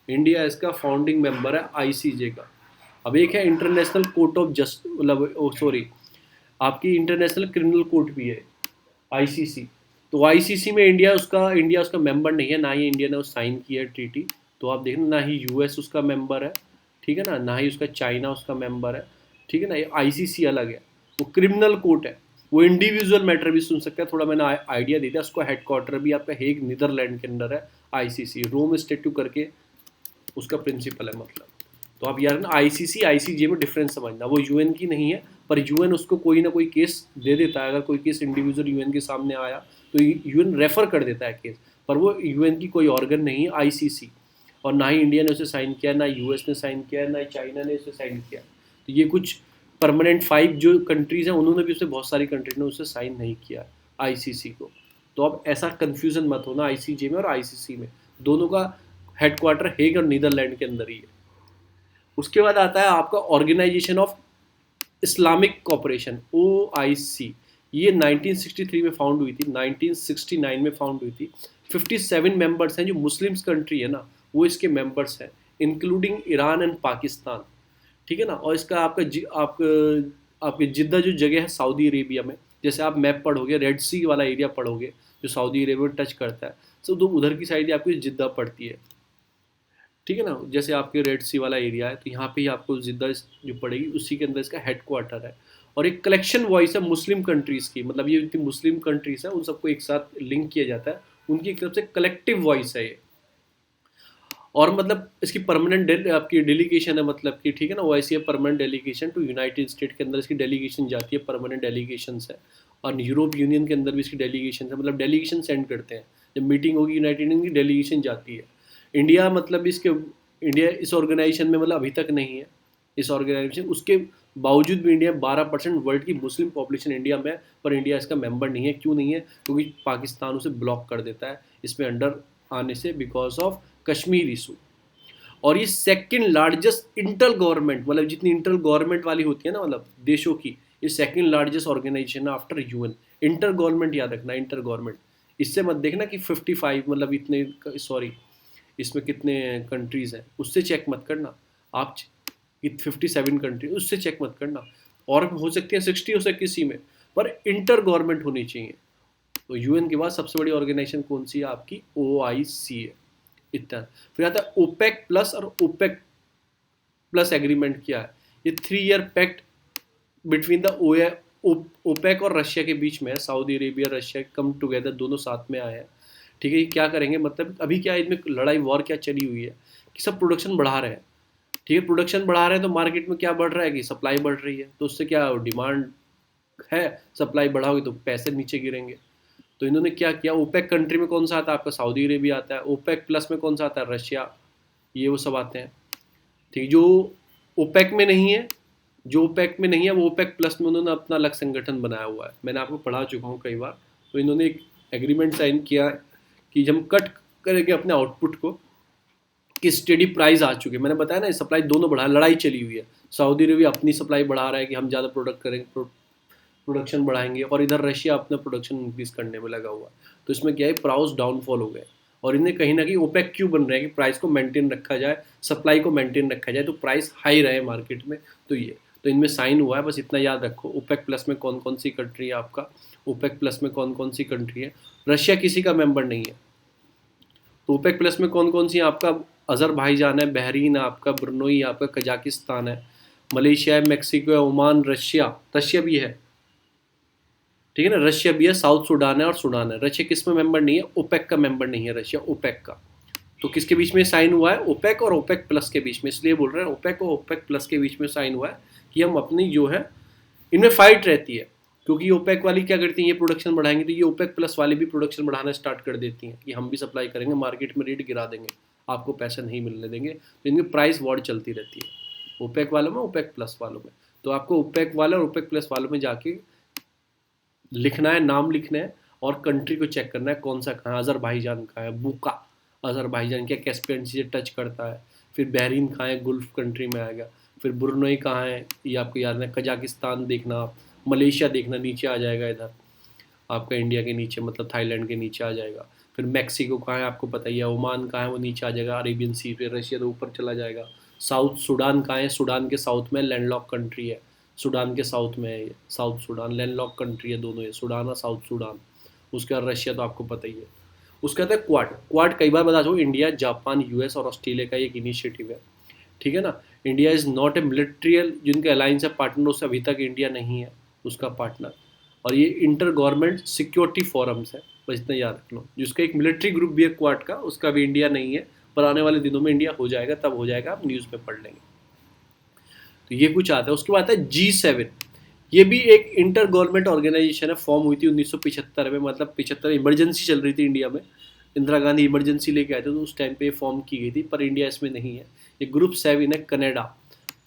इंडिया इसका फाउंडिंग मेंबर है ICJ का। अब एक है इंटरनेशनल कोर्ट ऑफ जस्ट, मतलब सॉरी आपकी इंटरनेशनल क्रिमिनल कोर्ट भी है, ICC। तो ICC में इंडिया उसका मेंबर नहीं है, ना ही इंडिया ने उस साइन किया है ट्रीटी। तो आप देखना, ना ही US उसका मेंबर है, ठीक है ना ही उसका चाइना उसका मेंबर है। ठीक है ना, ये ICC अलग है, वो क्रिमिनल कोर्ट है, वो इंडिविजुअल मैटर भी सुन सकता है। थोड़ा मैंने आइडिया दे दिया। उसका हेडक्वार्टर भी आपका हेग नीदरलैंड के अंदर है। ICC रोम स्टेट्यू करके उसका प्रिंसिपल है मतलब। तो आप यार ना ICC ICJ में डिफरेंस समझना, वो UN की नहीं है, पर UN उसको कोई ना कोई केस दे देता है। अगर कोई केस इंडिविजुअल UN के सामने आया तो UN रेफर कर देता है केस, पर वो UN की कोई ऑर्गन नहीं है ICC। और ना ही इंडिया ने उसे साइन किया, ना US ने साइन किया, ना चाइना ने उसे साइन किया। तो ये कुछ परमानेंट 5 जो कंट्रीज़ हैं उन्होंने भी, उसे बहुत सारी कंट्री ने उसे साइन नहीं किया ICC को। तो अब ऐसा कन्फ्यूज़न मत होना ICJ में और ICC में, दोनों का हेडक्वार्टर हेग और नीदरलैंड के अंदर ही है। उसके बाद आता है आपका organisation of Islamic cooperation, OIC। ये 1963 में फाउंड हुई थी, 1969 में फाउंड हुई थी। 57 मेंबर्स हैं, जो मुस्लिम्स कंट्री है ना वो इसके मेंबर्स हैं, इंक्लूडिंग ईरान एंड पाकिस्तान। ठीक है ना। और इसका आपके जिद्दा जो जगह है सऊदी अरेबिया में, जैसे आप मैप पढ़ोगे रेड सी वाला एरिया पढ़ोगे जो सऊदी अरेबिया में टच करता है, तो उधर की साइड आपकी जिद्दा पड़ती है। ठीक है ना, जैसे आपके रेड सी वाला एरिया है तो यहाँ पे ही आपको जिद्दा जो पड़ेगी, उसी के अंदर इसका हेडक्वार्टर है। और एक कलेक्शन वॉइस है मुस्लिम कंट्रीज़ की, मतलब ये जितनी मुस्लिम कंट्रीज़ हैं उन सबको एक साथ लिंक किया जाता है, उनकी एक तरफ से कलेक्टिव वॉइस है ये। और मतलब इसकी परमानेंट आपकी डेलीगेशन है, मतलब कि ठीक है ना, OIC है permanent delegation to United State के अंदर इसकी डेलीगेशन जाती है, परमानेंट डेलीगेशंस है। और यूरोप यूनियन के अंदर भी इसकी डेलीगेशन है, मतलब डेलीगेशन सेंड करते हैं, जब मीटिंग होगी यूनाइटेड नेशन की डेलीगेशन जाती है। इंडिया मतलब इस ऑर्गेनाइजेशन में मतलब अभी तक नहीं है, इस ऑर्गेनाइजेशन, उसके बावजूद भी इंडिया 12% वर्ल्ड की मुस्लिम पॉपुलेशन इंडिया में है, पर इंडिया इसका मेंबर नहीं है। क्यों नहीं है? क्योंकि पाकिस्तान उसे ब्लॉक कर देता है इसमें अंडर आने से, बिकॉज ऑफ कश्मीर इशू। और ये सेकंड लार्जेस्ट इंटर गवर्नमेंट, मतलब जितनी इंटर गवर्नमेंट वाली होती है ना, मतलब देशों की, ये सेकंड लार्जेस्ट ऑर्गेनाइजेशन है आफ्टर यूएन। इंटर गवर्नमेंट याद रखना, इंटर गवर्नमेंट। इससे मत देखना कि 55 मतलब इतने, सॉरी इसमें कितने कंट्रीज हैं उससे चेक मत करना आप। 57 कंट्री उससे चेक मत करना, और हो सकती है 60 हो सकती है किसी में, पर इंटर गवर्नमेंट होनी चाहिए। तो यूएन के बाद सबसे बड़ी ऑर्गेनाइजेशन कौन सी है आपकी? OIC है। इतना। फिर आता है ओपेक प्लस, और ओपेक प्लस एग्रीमेंट क्या है? ये 3 year pact between the OPEC और रशिया के बीच में है। Saudi Arabia Russia come together दोनों साथ में आए हैं। ठीक है, ये क्या करेंगे, मतलब अभी क्या है इनमें लड़ाई वॉर क्या चली हुई है कि सब प्रोडक्शन बढ़ा रहे हैं। ठीक है, प्रोडक्शन बढ़ा रहे हैं तो मार्केट में क्या बढ़ रहा है कि सप्लाई बढ़ रही है, तो उससे क्या डिमांड है, सप्लाई बढ़ाओगे तो पैसे नीचे गिरेंगे। तो इन्होंने क्या किया, ओपेक कंट्री में कौन सा आता है आपका? सऊदी अरेबिया आता है। ओपेक प्लस में कौन सा आता है? रशिया, ये वो सब आते हैं। ठीक, जो ओपेक में नहीं है, जो ओपेक में नहीं है वो ओपेक प्लस में उन्होंने अपना अलग संगठन बनाया हुआ है। मैंने आपको पढ़ा चुका हूँ कई बार। तो इन्होंने एक एग्रीमेंट साइन किया कि जब हम कट करेंगे अपने आउटपुट को, कि स्टेडी प्राइस आ चुके, मैंने बताया ना सप्लाई दोनों बढ़ा, लड़ाई चली हुई है। सऊदी अरेबिया अपनी सप्लाई बढ़ा रहा है कि हम ज़्यादा प्रोडक्ट करेंगे, प्रोडक्शन बढ़ाएंगे, और इधर रशिया अपना प्रोडक्शन इंक्रीज करने में लगा हुआ है। तो इसमें क्या है, प्राइस डाउनफॉल हो गए, और इन्हें कहीं ना कहीं ओपेक क्यों बन रहे हैं कि प्राइस को मेंटेन रखा जाए, सप्लाई को मेंटेन रखा जाए, तो प्राइस हाई रहे मार्केट में। तो ये तो इनमें साइन हुआ है, बस इतना याद रखो। ओपेक प्लस में कौन कौन सी कंट्री है आपका? ओपेक प्लस में कौन कौन सी कंट्री है? रशिया किसी का मेंबर नहीं है। तो ओपेक प्लस में कौन कौन सी है आपका? अजरबैजान है, बहरीन है आपका, ब्रुनोई है आपका, कजाकिस्तान है, मलेशिया है, मेक्सिको है, ओमान, रशिया, रशिया भी है। ठीक है ना, रशिया भी है, साउथ सूडान है और सूडान है। रशिया किस में मेंबर नहीं है? ओपेक का मेंबर नहीं है रशिया, ओपेक का। तो किसके बीच में साइन हुआ है? ओपेक और ओपेक प्लस के बीच में। इसलिए बोल रहे हैं ओपेक और ओपेक प्लस के बीच में साइन हुआ है कि हम अपनी जो है, इनमें फाइट रहती है, क्योंकि ओपेक वाली क्या करती है, ये प्रोडक्शन बढ़ाएंगे तो ये ओपेक प्लस वाली भी प्रोडक्शन बढ़ाना स्टार्ट कर देती हैं कि हम भी सप्लाई करेंगे, मार्केट में रेट गिरा देंगे, आपको पैसा नहीं मिलने देंगे। तो इनकी प्राइस वॉर चलती रहती है, ओपेक वालों में, ओपेक प्लस वालों में। तो आपको ओपेक वाले और ओपेक प्लस वालों में जाके लिखना है, नाम लिखना है, और कंट्री को चेक करना है कौन सा कहाँ है। अजरबैजान कहाँ है? बुका, अजरबैजान क्या कैस्पियन से टच करता है। फिर बहरीन कहाँ है? गुल्फ कंट्री में आएगा। फिर ब्रुनई कहाँ है? ये आपको याद है। कजाकिस्तान देखना आप, मलेशिया देखना, नीचे आ जाएगा इधर आपका, इंडिया के नीचे, मतलब थाईलैंड के नीचे आ जाएगा। फिर मैक्सिको कहाँ है आपको पता ही है। ओमान कहाँ है? वो नीचे आ जाएगा अरेबियन सी पे। रशिया तो ऊपर चला जाएगा। साउथ सूडान कहाँ है? सूडान के साउथ में लैंडलॉक कंट्री है, सूडान के साउथ में है ये। साउथ सूडान लैंडलॉक कंट्री है दोनों, ये सूडान और साउथ सूडान। उसके बाद रशिया तो आपको पता ही है। उसके बाद है क्वाड। क्वाड कई बार बता दो, इंडिया, जापान, यूएस और ऑस्ट्रेलिया का एक इनिशिएटिव है। ठीक है ना। इंडिया इज़ नॉट ए मिलिट्रियल, जिनके अलायंस है पार्टनर से अभी तक इंडिया नहीं है उसका पार्टनर। और ये इंटर गवर्नमेंट सिक्योरिटी फोरम्स है, बस इतना याद रख लो। जिसका एक मिलिट्री ग्रुप भी है क्वाड का, उसका भी इंडिया नहीं है, पर आने वाले दिनों में इंडिया हो जाएगा, तब हो जाएगा, आप न्यूज़ में पढ़ लेंगे। तो ये कुछ आता है। उसके बाद है G7। ये भी एक इंटर गवर्नमेंट ऑर्गेनाइजेशन है, फॉर्म हुई थी 1975 में, मतलब 75 इमरजेंसी चल रही थी इंडिया में, इंदिरा गांधी इमरजेंसी लेके आए थे, तो उस टाइम पे ये फॉर्म की गई थी, पर इंडिया इसमें नहीं है। ये ग्रुप 7 है, Canada,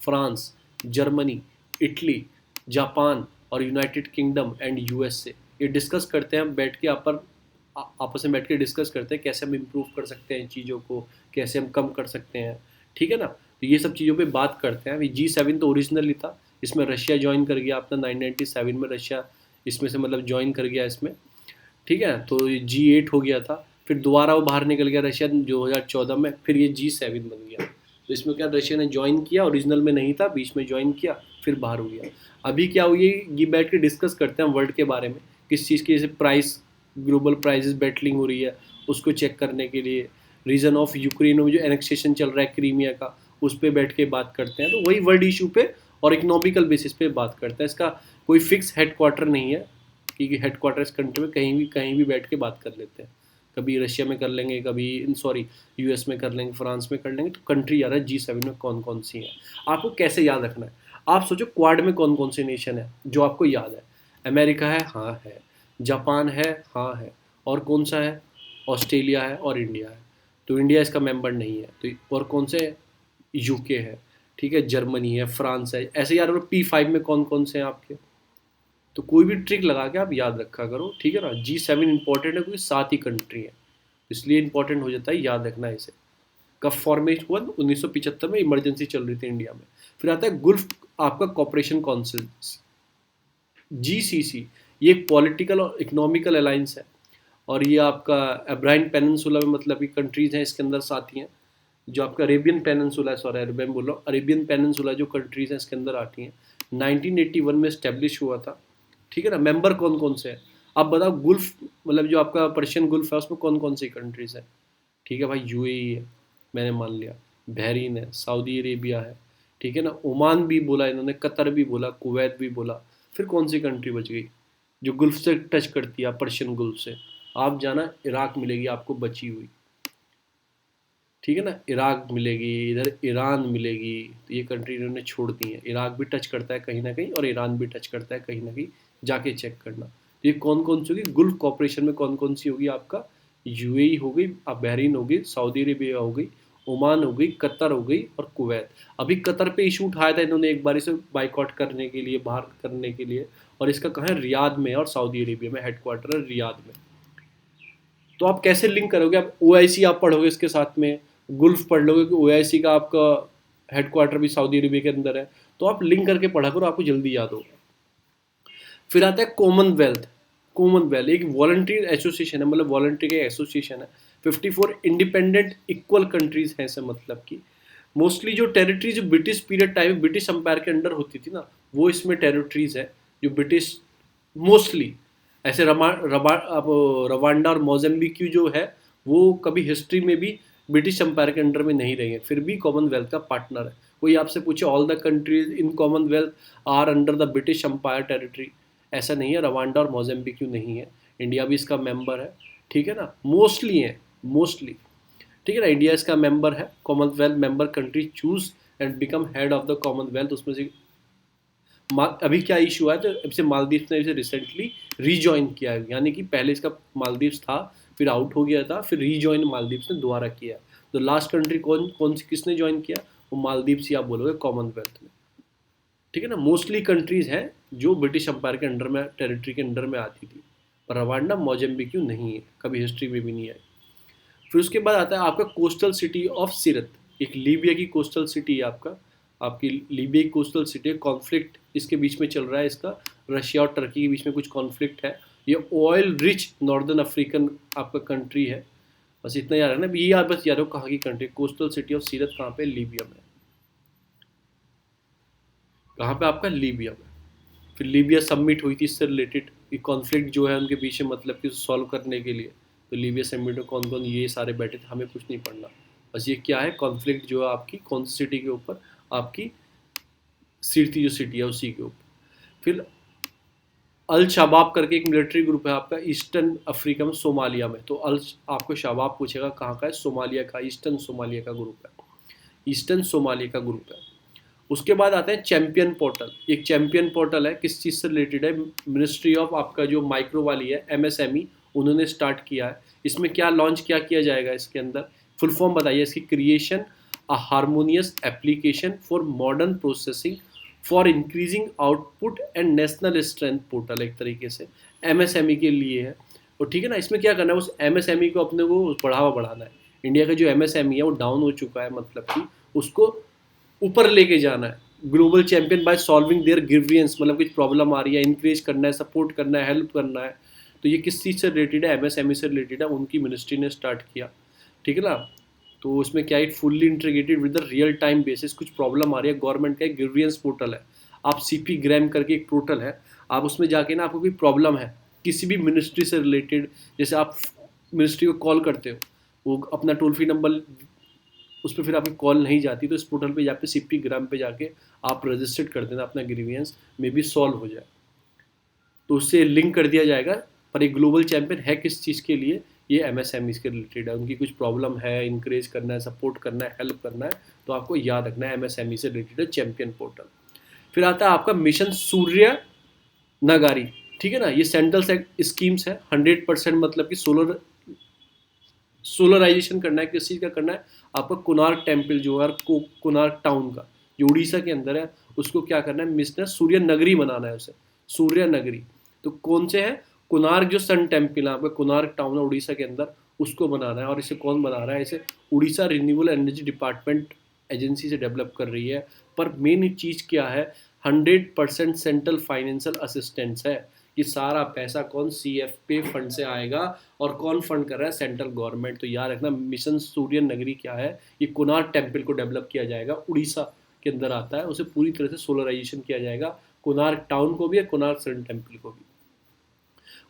France, Germany, Italy, Japan और यूनाइटेड किंगडम एंड यूएसए। ये डिस्कस करते हैं बैठ के, आपस में बैठ के डिस्कस करते हैं कैसे हम इम्प्रूव कर सकते हैं चीज़ों को, कैसे हम कम कर सकते हैं। ठीक है ना। तो ये सब चीज़ों पे बात करते हैं। अभी G7 तो ओरिजिनली था, इसमें रशिया ज्वाइन कर गया अपना 1997 में, रशिया इसमें से मतलब ज्वाइन कर गया इसमें। ठीक है, तो G8 हो गया था, फिर दोबारा वो बाहर निकल गया रशिया 2014 में, फिर ये G7 बन गया। तो इसमें क्या, रशिया ने ज्वाइन किया, ओरिजिनल में नहीं था, बीच में ज्वाइन किया, फिर बाहर हो गया। अभी क्या हुई, ये बैठ के डिस्कस करते हैं वर्ल्ड के बारे में, किस चीज़ की, जैसे प्राइस, ग्लोबल प्राइजेस बैटलिंग हो रही है, उसको चेक करने के लिए। रीजन ऑफ यूक्रेन में जो एनेक्सेशन चल रहा है क्रीमिया का, उस पर बैठ के बात करते हैं। तो वही वर्ल्ड इशू पे और इकोनॉमिकल बेसिस पे बात करते हैं। इसका कोई फिक्स हेड क्वार्टर नहीं है, क्योंकि हेड क्वार्टर इस कंट्री में कहीं भी बैठ के बात कर लेते हैं। कभी रशिया में कर लेंगे, कभी सॉरी यूएस में कर लेंगे, फ्रांस में कर लेंगे। तो कंट्री यार है G7 में कौन कौन सी हैं, आपको कैसे याद रखना है। आप सोचो क्वाड में कौन कौन से नेशन है जो आपको याद है। अमेरिका है, हाँ है। जापान है, हाँ है। और कौन सा है? ऑस्ट्रेलिया है और इंडिया है। तो इंडिया इसका मेंबर नहीं है। तो और कौन से? यूके है, ठीक है, जर्मनी है, फ्रांस है, ऐसे यार P5 में कौन कौन से हैं आपके। तो कोई भी ट्रिक लगा के आप याद रखा करो, ठीक है ना। G7 इंपॉर्टेंट है क्योंकि 7 ही कंट्री है, इसलिए इंपॉर्टेंट हो जाता है, याद रखना है इसे। कब फॉर्मेट हुआ? 1975 में, इमरजेंसी चल रही थी इंडिया में। फिर आता है गुल्फ आपका कॉपरेशन काउंसिल, GCC। ये एक पॉलिटिकल और इकोनॉमिकल अलायंस है, और ये आपका अब्राइन पेनिनसुला में मतलब कि कंट्रीज़ हैं इसके अंदर साथी हैं। जो आपका अरेबियन पेनिनसुला है, सॉरी अरेबियन बोल रहा हूँ, अरेबियन पेनिनसुला जो कंट्रीज़ हैं इसके अंदर आती हैं। 1981 में इस्टेब्लिश हुआ था, ठीक है ना। मेंबर कौन कौन से हैं आप बताओ? गुल्फ मतलब जो आपका पर्शियन गुल्फ है उसमें कौन कौन सी कंट्रीज़ हैं? ठीक है भाई, UAE है, मैंने मान लिया, बहरीन है, सऊदी अरेबिया है, ठीक है ना, ओमान भी बोला इन्होंने, कतर भी बोला, कुवैत भी बोला। फिर कौन सी कंट्री बच गई जो गुल्फ से टच करती है, पर्शियन गुल्फ से? आप जाना, इराक मिलेगी आपको बची हुई, ठीक है ना, इराक मिलेगी, इधर ईरान मिलेगी। तो ये कंट्री इन्होंने छोड़ दी है। इराक भी टच करता है कहीं ना कहीं, और ईरान भी टच करता है कहीं ना कहीं, जाके चेक करना। तो ये कौन कौन सी होगी गुल्फ कॉपरेशन में? कौन कौन सी होगी आपका? UAE हो गई, अब बहरीन हो गई, सऊदी अरेबिया हो गई, ओमान हो गई, कतर हो गई, और कुवैत। अभी कतर पे इशू उठाया था इन्होंने एक बार इसे बाइकआउट करने के लिए, बाहर करने के लिए। और इसका कहाँ है? रियाद में, और सऊदी अरेबिया में हेडक्वार्टर है, रियाद में। तो आप कैसे लिंक करोगे? आप OIC आप पढ़ोगे इसके साथ में, गुल्फ पढ़ लोगे कि OIC का आपका हेडक्वार्टर भी सऊदी अरेबिया के अंदर है। तो आप लिंक करके पढ़ा करो, आपको जल्दी याद होगा। फिर आता है कॉमनवेल्थ। कॉमनवेल्थ एक वॉलंटरी एसोसिएशन है, मतलब वॉलंटरी का एसोसिएशन है। 54 इंडिपेंडेंट इक्वल कंट्रीज हैं ऐसे, मतलब कि मोस्टली जो टेरिटरीज जो British period time, British umpire के अंडर होती थी ना, वो इसमें टेरिटरीज है जो ब्रिटिश मोस्टली ऐसे अब रवांडा और मोज़ेम्बिक जो है, वो कभी हिस्ट्री में भी ब्रिटिश अंपायर के अंडर में नहीं रही है, फिर भी कॉमनवेल्थ का पार्टनर है। कोई आपसे पूछे all the countries in Commonwealth are under the British empire territory, ऐसा नहीं है। रवांडा और मोज़ेम्बिक नहीं है, इंडिया भी इसका मेंबर है, ठीक है ना, मोस्टली है, मोस्टली, ठीक है ना। इंडिया इसका मेंबर है, Commonwealth member country choose and become head of the Commonwealth. उसमें से अभी क्या इशू है, तो अब से मालदीव ने इसे रिसेंटली रीजॉइन किया है, यानी कि पहले इसका मालदीव्स था, फिर आउट हो गया था, फिर रीजॉइन मालदीव्स ने दोबारा किया। तो लास्ट कंट्री कौन कौन सी किसने ज्वाइन किया? वो मालदीव्स ही आप बोलोगे कॉमनवेल्थ में, ठीक है ना। मोस्टली कंट्रीज हैं जो ब्रिटिश अंपायर के अंडर में, टेरिटरी के अंडर में आती थी, पर रवांडा मोज़ेम्बिक नहीं है, कभी हिस्ट्री में भी नहीं आई। फिर उसके बाद आता है आपका कोस्टल सिटी ऑफ सिरत, एक लीबिया की कोस्टल सिटी है आपका, आपकी लीबिया की कोस्टल सिटी। कॉन्फ्लिक्ट इसके बीच में चल रहा है, इसका रशिया और टर्की के बीच में कुछ कॉन्फ्लिक्ट है। ये ऑयल रिच नॉर्दर्न अफ्रीकन आपका कंट्री है। बस इतना याद है ना, ये आप बस याद हो कहाँ की कंट्री, कोस्टल सिटी ऑफ सीरत कहाँ पे? लीबिया में। कहाँ पे आपका? लीबिया में। फिर लीबिया सबमिट हुई थी इससे रिलेटेड, ये कॉन्फ्लिक्ट जो है उनके बीच में, मतलब कि सॉल्व करने के लिए। तो लीबिया समिट में कौन कौन ये सारे बैठे थे, हमें कुछ नहीं पढ़ना। बस ये क्या है, कॉन्फ्लिक्ट जो है आपकी कौन सी सिटी के ऊपर? आपकी सिरती जो सिटी है उसी के ऊपर। फिर अल शबाब करके एक मिलिट्री ग्रुप है आपका ईस्टर्न अफ्रीका में, सोमालिया में। तो आपको शबाब पूछेगा कहाँ का है? सोमालिया का, ईस्टर्न सोमालिया का ग्रुप है, ईस्टर्न सोमालिया का ग्रुप है। उसके बाद आता है चैंपियन पोर्टल। एक चैंपियन पोर्टल है, किस चीज़ से रिलेटेड है? मिनिस्ट्री ऑफ आपका जो माइक्रो वाली है, MSME, उन्होंने स्टार्ट किया है। इसमें क्या लॉन्च क्या किया जाएगा इसके अंदर? फुल फॉर्म बताइए इसकी। Creation a harmonious application for modern processing for increasing output and national strength portal, एक तरीके से MSME के लिए है। और ठीक है ना, इसमें क्या करना है, उस MSME को अपने को बढ़ावा बढ़ाना है। इंडिया का जो MSME है वो डाउन हो चुका है, मतलब कि उसको ऊपर लेके जाना है। Global champion by solving there grievance, मतलब कुछ प्रॉब्लम आ रही है, इंक्रेज करना है, सपोर्ट करना है, हेल्प करना है। तो ये किस चीज़ से रिलेटेड है? MSME से रिलेटेड है, उनकी मिनिस्ट्री ने स्टार्ट किया, ठीक है ना। तो उसमें क्या है, fully integrated with the real time basis. कुछ प्रॉब्लम आ रही है, गवर्नमेंट का एक ग्रीवियंस पोर्टल है, आप CP ग्राम करके एक पोर्टल है, आप उसमें जाके ना, आपको कोई प्रॉब्लम है किसी भी मिनिस्ट्री से रिलेटेड, जैसे आप मिनिस्ट्री को कॉल करते हो, वो अपना टोल फ्री नंबर, उस पर फिर आपकी कॉल नहीं जाती, तो इस पोर्टल पे जाके CP ग्राम पे जाके आप रजिस्टर्ड कर देना अपना ग्रीवियंस, मे बी सॉल्व हो जाए। तो उससे लिंक कर दिया जाएगा। पर एक ग्लोबल चैंपियन है किस चीज़ के लिए? ये MSMEs के रिलेटेड है, उनकी कुछ प्रॉब्लम है, इंकरेज करना है, सपोर्ट करना है, हेल्प करना है। तो आपको याद रखना है MSME से रिलेटेड है चैंपियन पोर्टल। फिर आता है आपका मिशन सूर्य नगारी, ठीक है ना। ये सेंट्रल स्कीम्स है, 100%, मतलब कि सोलराइजेशन करना है। किस चीज़ का करना है? आपका कोणार्क टेम्पल जो है, कोणार्क टाउन का, जो उड़ीसा के अंदर है उसको क्या करना है, मिस्टर सूर्य नगरी बनाना है उसे, सूर्य नगरी। तो कौन से है, कोणार्क जो सन टेम्पल है आपका, कोणार्क टाउन है उड़ीसा के अंदर, उसको बनाना है। और इसे कौन बना रहा है, इसे Orissa renewable energy department agency से डेवलप कर रही है। पर मेन चीज़ क्या है, 100% सेंट्रल फाइनेंशियल असिस्टेंस है। ये सारा पैसा कौन, CFP फंड से आएगा, और कौन फंड कर रहा है, सेंट्रल गवर्नमेंट। तो याद रखना मिशन सूर्य नगरी क्या है, ये कोणार्क टेम्पल को डेवलप किया जाएगा, उड़ीसा के अंदर आता है, उसे पूरी तरह से सोलराइजेशन किया जाएगा, कोणार्क टाउन को भी और कोणार्क सन टेम्पल को भी।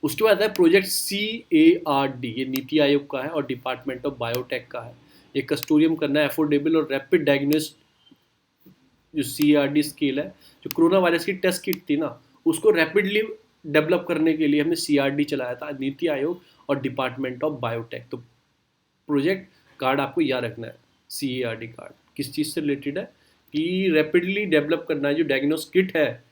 उसके बाद है प्रोजेक्ट CARD, ये नीति आयोग का है और डिपार्टमेंट ऑफ बायोटेक का है। ये कस्टोरियम करना है, अफोर्डेबल और रैपिड डायग्नोस्ट, जो CARD स्केल है, जो कोरोना वायरस की टेस्ट किट थी ना, उसको रैपिडली डेवलप करने के लिए हमने CRD चलाया था, नीति आयोग और डिपार्टमेंट ऑफ बायोटेक। तो प्रोजेक्ट कार्ड आपको याद रखना है, CARD कार्ड किस चीज़ से रिलेटेड है, कि रैपिडली डेवलप करना है, जो डायग्नोस किट है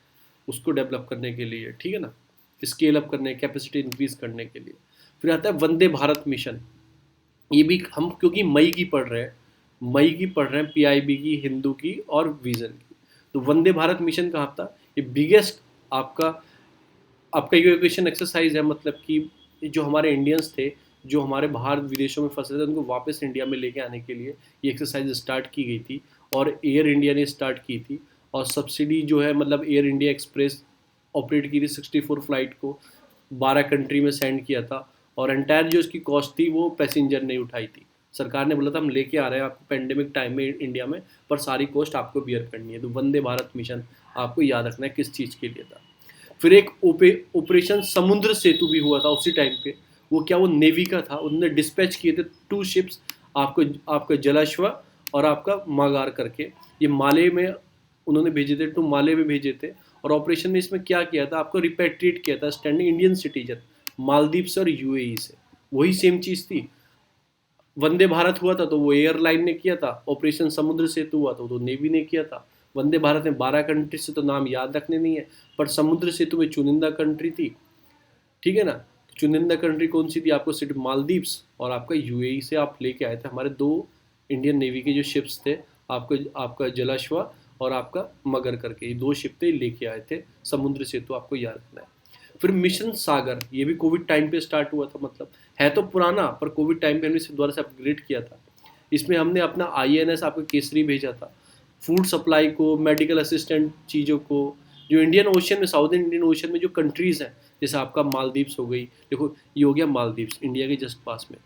उसको डेवलप करने के लिए, ठीक है ना, स्केल अप करने, कैपेसिटी इंक्रीज करने के लिए। फिर आता है वंदे भारत मिशन, ये भी हम क्योंकि मई की पढ़ रहे हैं, मई की पढ़ रहे हैं, PIB की, हिंदू की और विजन की। तो वंदे भारत मिशन कहाँ था, ये बिगेस्ट आपका आपका इवैक्यूएशन एक्सरसाइज है, मतलब कि जो हमारे इंडियंस थे जो हमारे बाहर विदेशों में फंसे थे, उनको वापस इंडिया में लेके आने के लिए ये एक्सरसाइज स्टार्ट की गई थी, और एयर इंडिया ने स्टार्ट की थी। और सब्सिडी जो है, मतलब एयर इंडिया एक्सप्रेस ऑपरेट की थी 64 फ्लाइट को, 12 कंट्री में सेंड किया था, और एंटायर जो इसकी कॉस्ट थी वो पैसेंजर ने उठाई थी। सरकार ने बोला था हम लेके आ रहे हैं आपको पेंडेमिक टाइम में इंडिया में, पर सारी कॉस्ट आपको बियर करनी है। तो वंदे भारत मिशन आपको याद रखना है किस चीज़ के लिए था। फिर एक ऑपरेशन समुद्र सेतु भी हुआ था उसी टाइम पे, वो क्या, वो नेवी का था, उन्होंने डिस्पैच किए थे 2 शिप्स, आपको आपका जलाश्व और आपका मागार करके, ये माले में उन्होंने भेजे थे, 2 माले में भेजे थे। और ऑपरेशन में इसमें क्या किया था, आपको रिपेट्रिएट किया था स्टैंडिंग इंडियन सिटीजन मालदीव से और UAE से, वही सेम चीज़ थी। वंदे भारत हुआ था तो वो एयरलाइन ने किया था, ऑपरेशन समुद्र सेतु हुआ था तो नेवी ने किया था। वंदे भारत में 12 कंट्री से तो नाम याद रखने नहीं है, पर समुद्र सेतु में चुनिंदा कंट्री थी, ठीक है ना। चुनिंदा कंट्री कौन सी थी, आपको सिर्फ मालदीव्स और आपका UAE से आप लेके आए थे हमारे 2 इंडियन नेवी के जो शिप्स थे, आपका आपका जलाश्वा और आपका मगर करके, ये 2 शिप थे, लेके आए थे समुद्र सेतु, आपको याद रखना है। फिर मिशन सागर, ये भी कोविड टाइम पे स्टार्ट हुआ था, मतलब है तो पुराना, पर कोविड टाइम पे हमने इसे दोबारा से अपग्रेड किया था। इसमें हमने अपना INS आपका केसरी भेजा था, फूड सप्लाई को, मेडिकल असिस्टेंट चीज़ों को, जो इंडियन ओशन में, साउथ इंडियन ओशन में जो कंट्रीज़ हैं, जैसे आपका मालदीव्स हो गई, देखो ये हो गया मालदीव्स इंडिया के जस्ट पास में।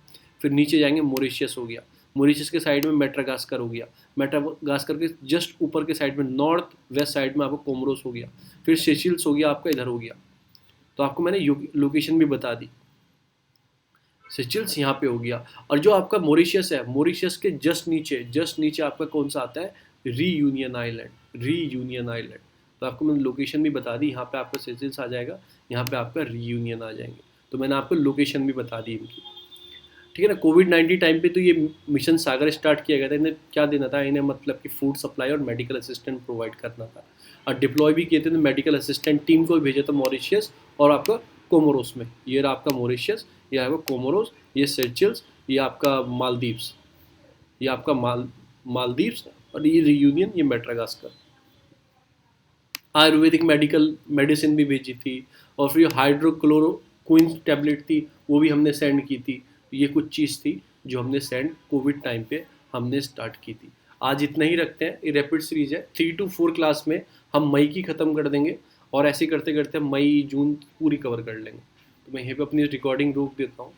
फिर नीचे जाएंगे मॉरिशियस हो गया, मॉरिशियस के साइड में मेट्रागास्कर हो गया, मेट्रागास्कर के जस्ट ऊपर के साइड में नॉर्थ वेस्ट साइड में आपको कोमोरोस हो गया, फिर सेशल्स हो गया, आपका इधर हो गया। तो आपको मैंने लोकेशन भी बता दी, सेशल्स यहाँ पे हो गया। और जो आपका मॉरिशियस है, मॉरिशियस के जस्ट नीचे आपका कौन सा आता है, रीयूनियन आइलैंड, रीयूनियन आइलैंड। तो आपको मैंने लोकेशन भी बता दी, यहाँ पे आपका सेशल्स आ जाएगा, यहाँ पे आपका रीयूनियन आ जाएंगे। तो मैंने आपको लोकेशन भी बता दी इनकी, ठीक है ना। कोविड-19 टाइम पे तो ये मिशन सागर स्टार्ट किया गया था, इन्हें क्या देना था, इन्हें मतलब कि फूड सप्लाई और मेडिकल असिस्टेंट प्रोवाइड करना था, और डिप्लॉय भी किए थे, तो मेडिकल असिस्टेंट टीम को भी भेजा था मॉरिशियस और आपका कोमोरोस में। ये रहा आपका मॉरिशियस, ये आपका कोमोरोस, ये सेशल्स, ये आपका मालदीव्स, ये आपका मालदीव्स, और ये रियूनियन, ये मेट्रागास्कर। आयुर्वेदिक मेडिसिन भी भेजी थी, और फिर हाइड्रोक्लोरोक्विन टैबलेट थी, वो भी हमने सेंड की थी। ये कुछ चीज़ थी जो हमने सेंड कोविड टाइम पे हमने स्टार्ट की थी। आज इतना ही रखते हैं, ये रैपिड सीरीज है, 3 to 4 क्लास में हम मई की ख़त्म कर देंगे, और ऐसे करते करते हम मई जून पूरी कवर कर लेंगे। तो मैं यहीं पे अपनी रिकॉर्डिंग रोक देता हूँ।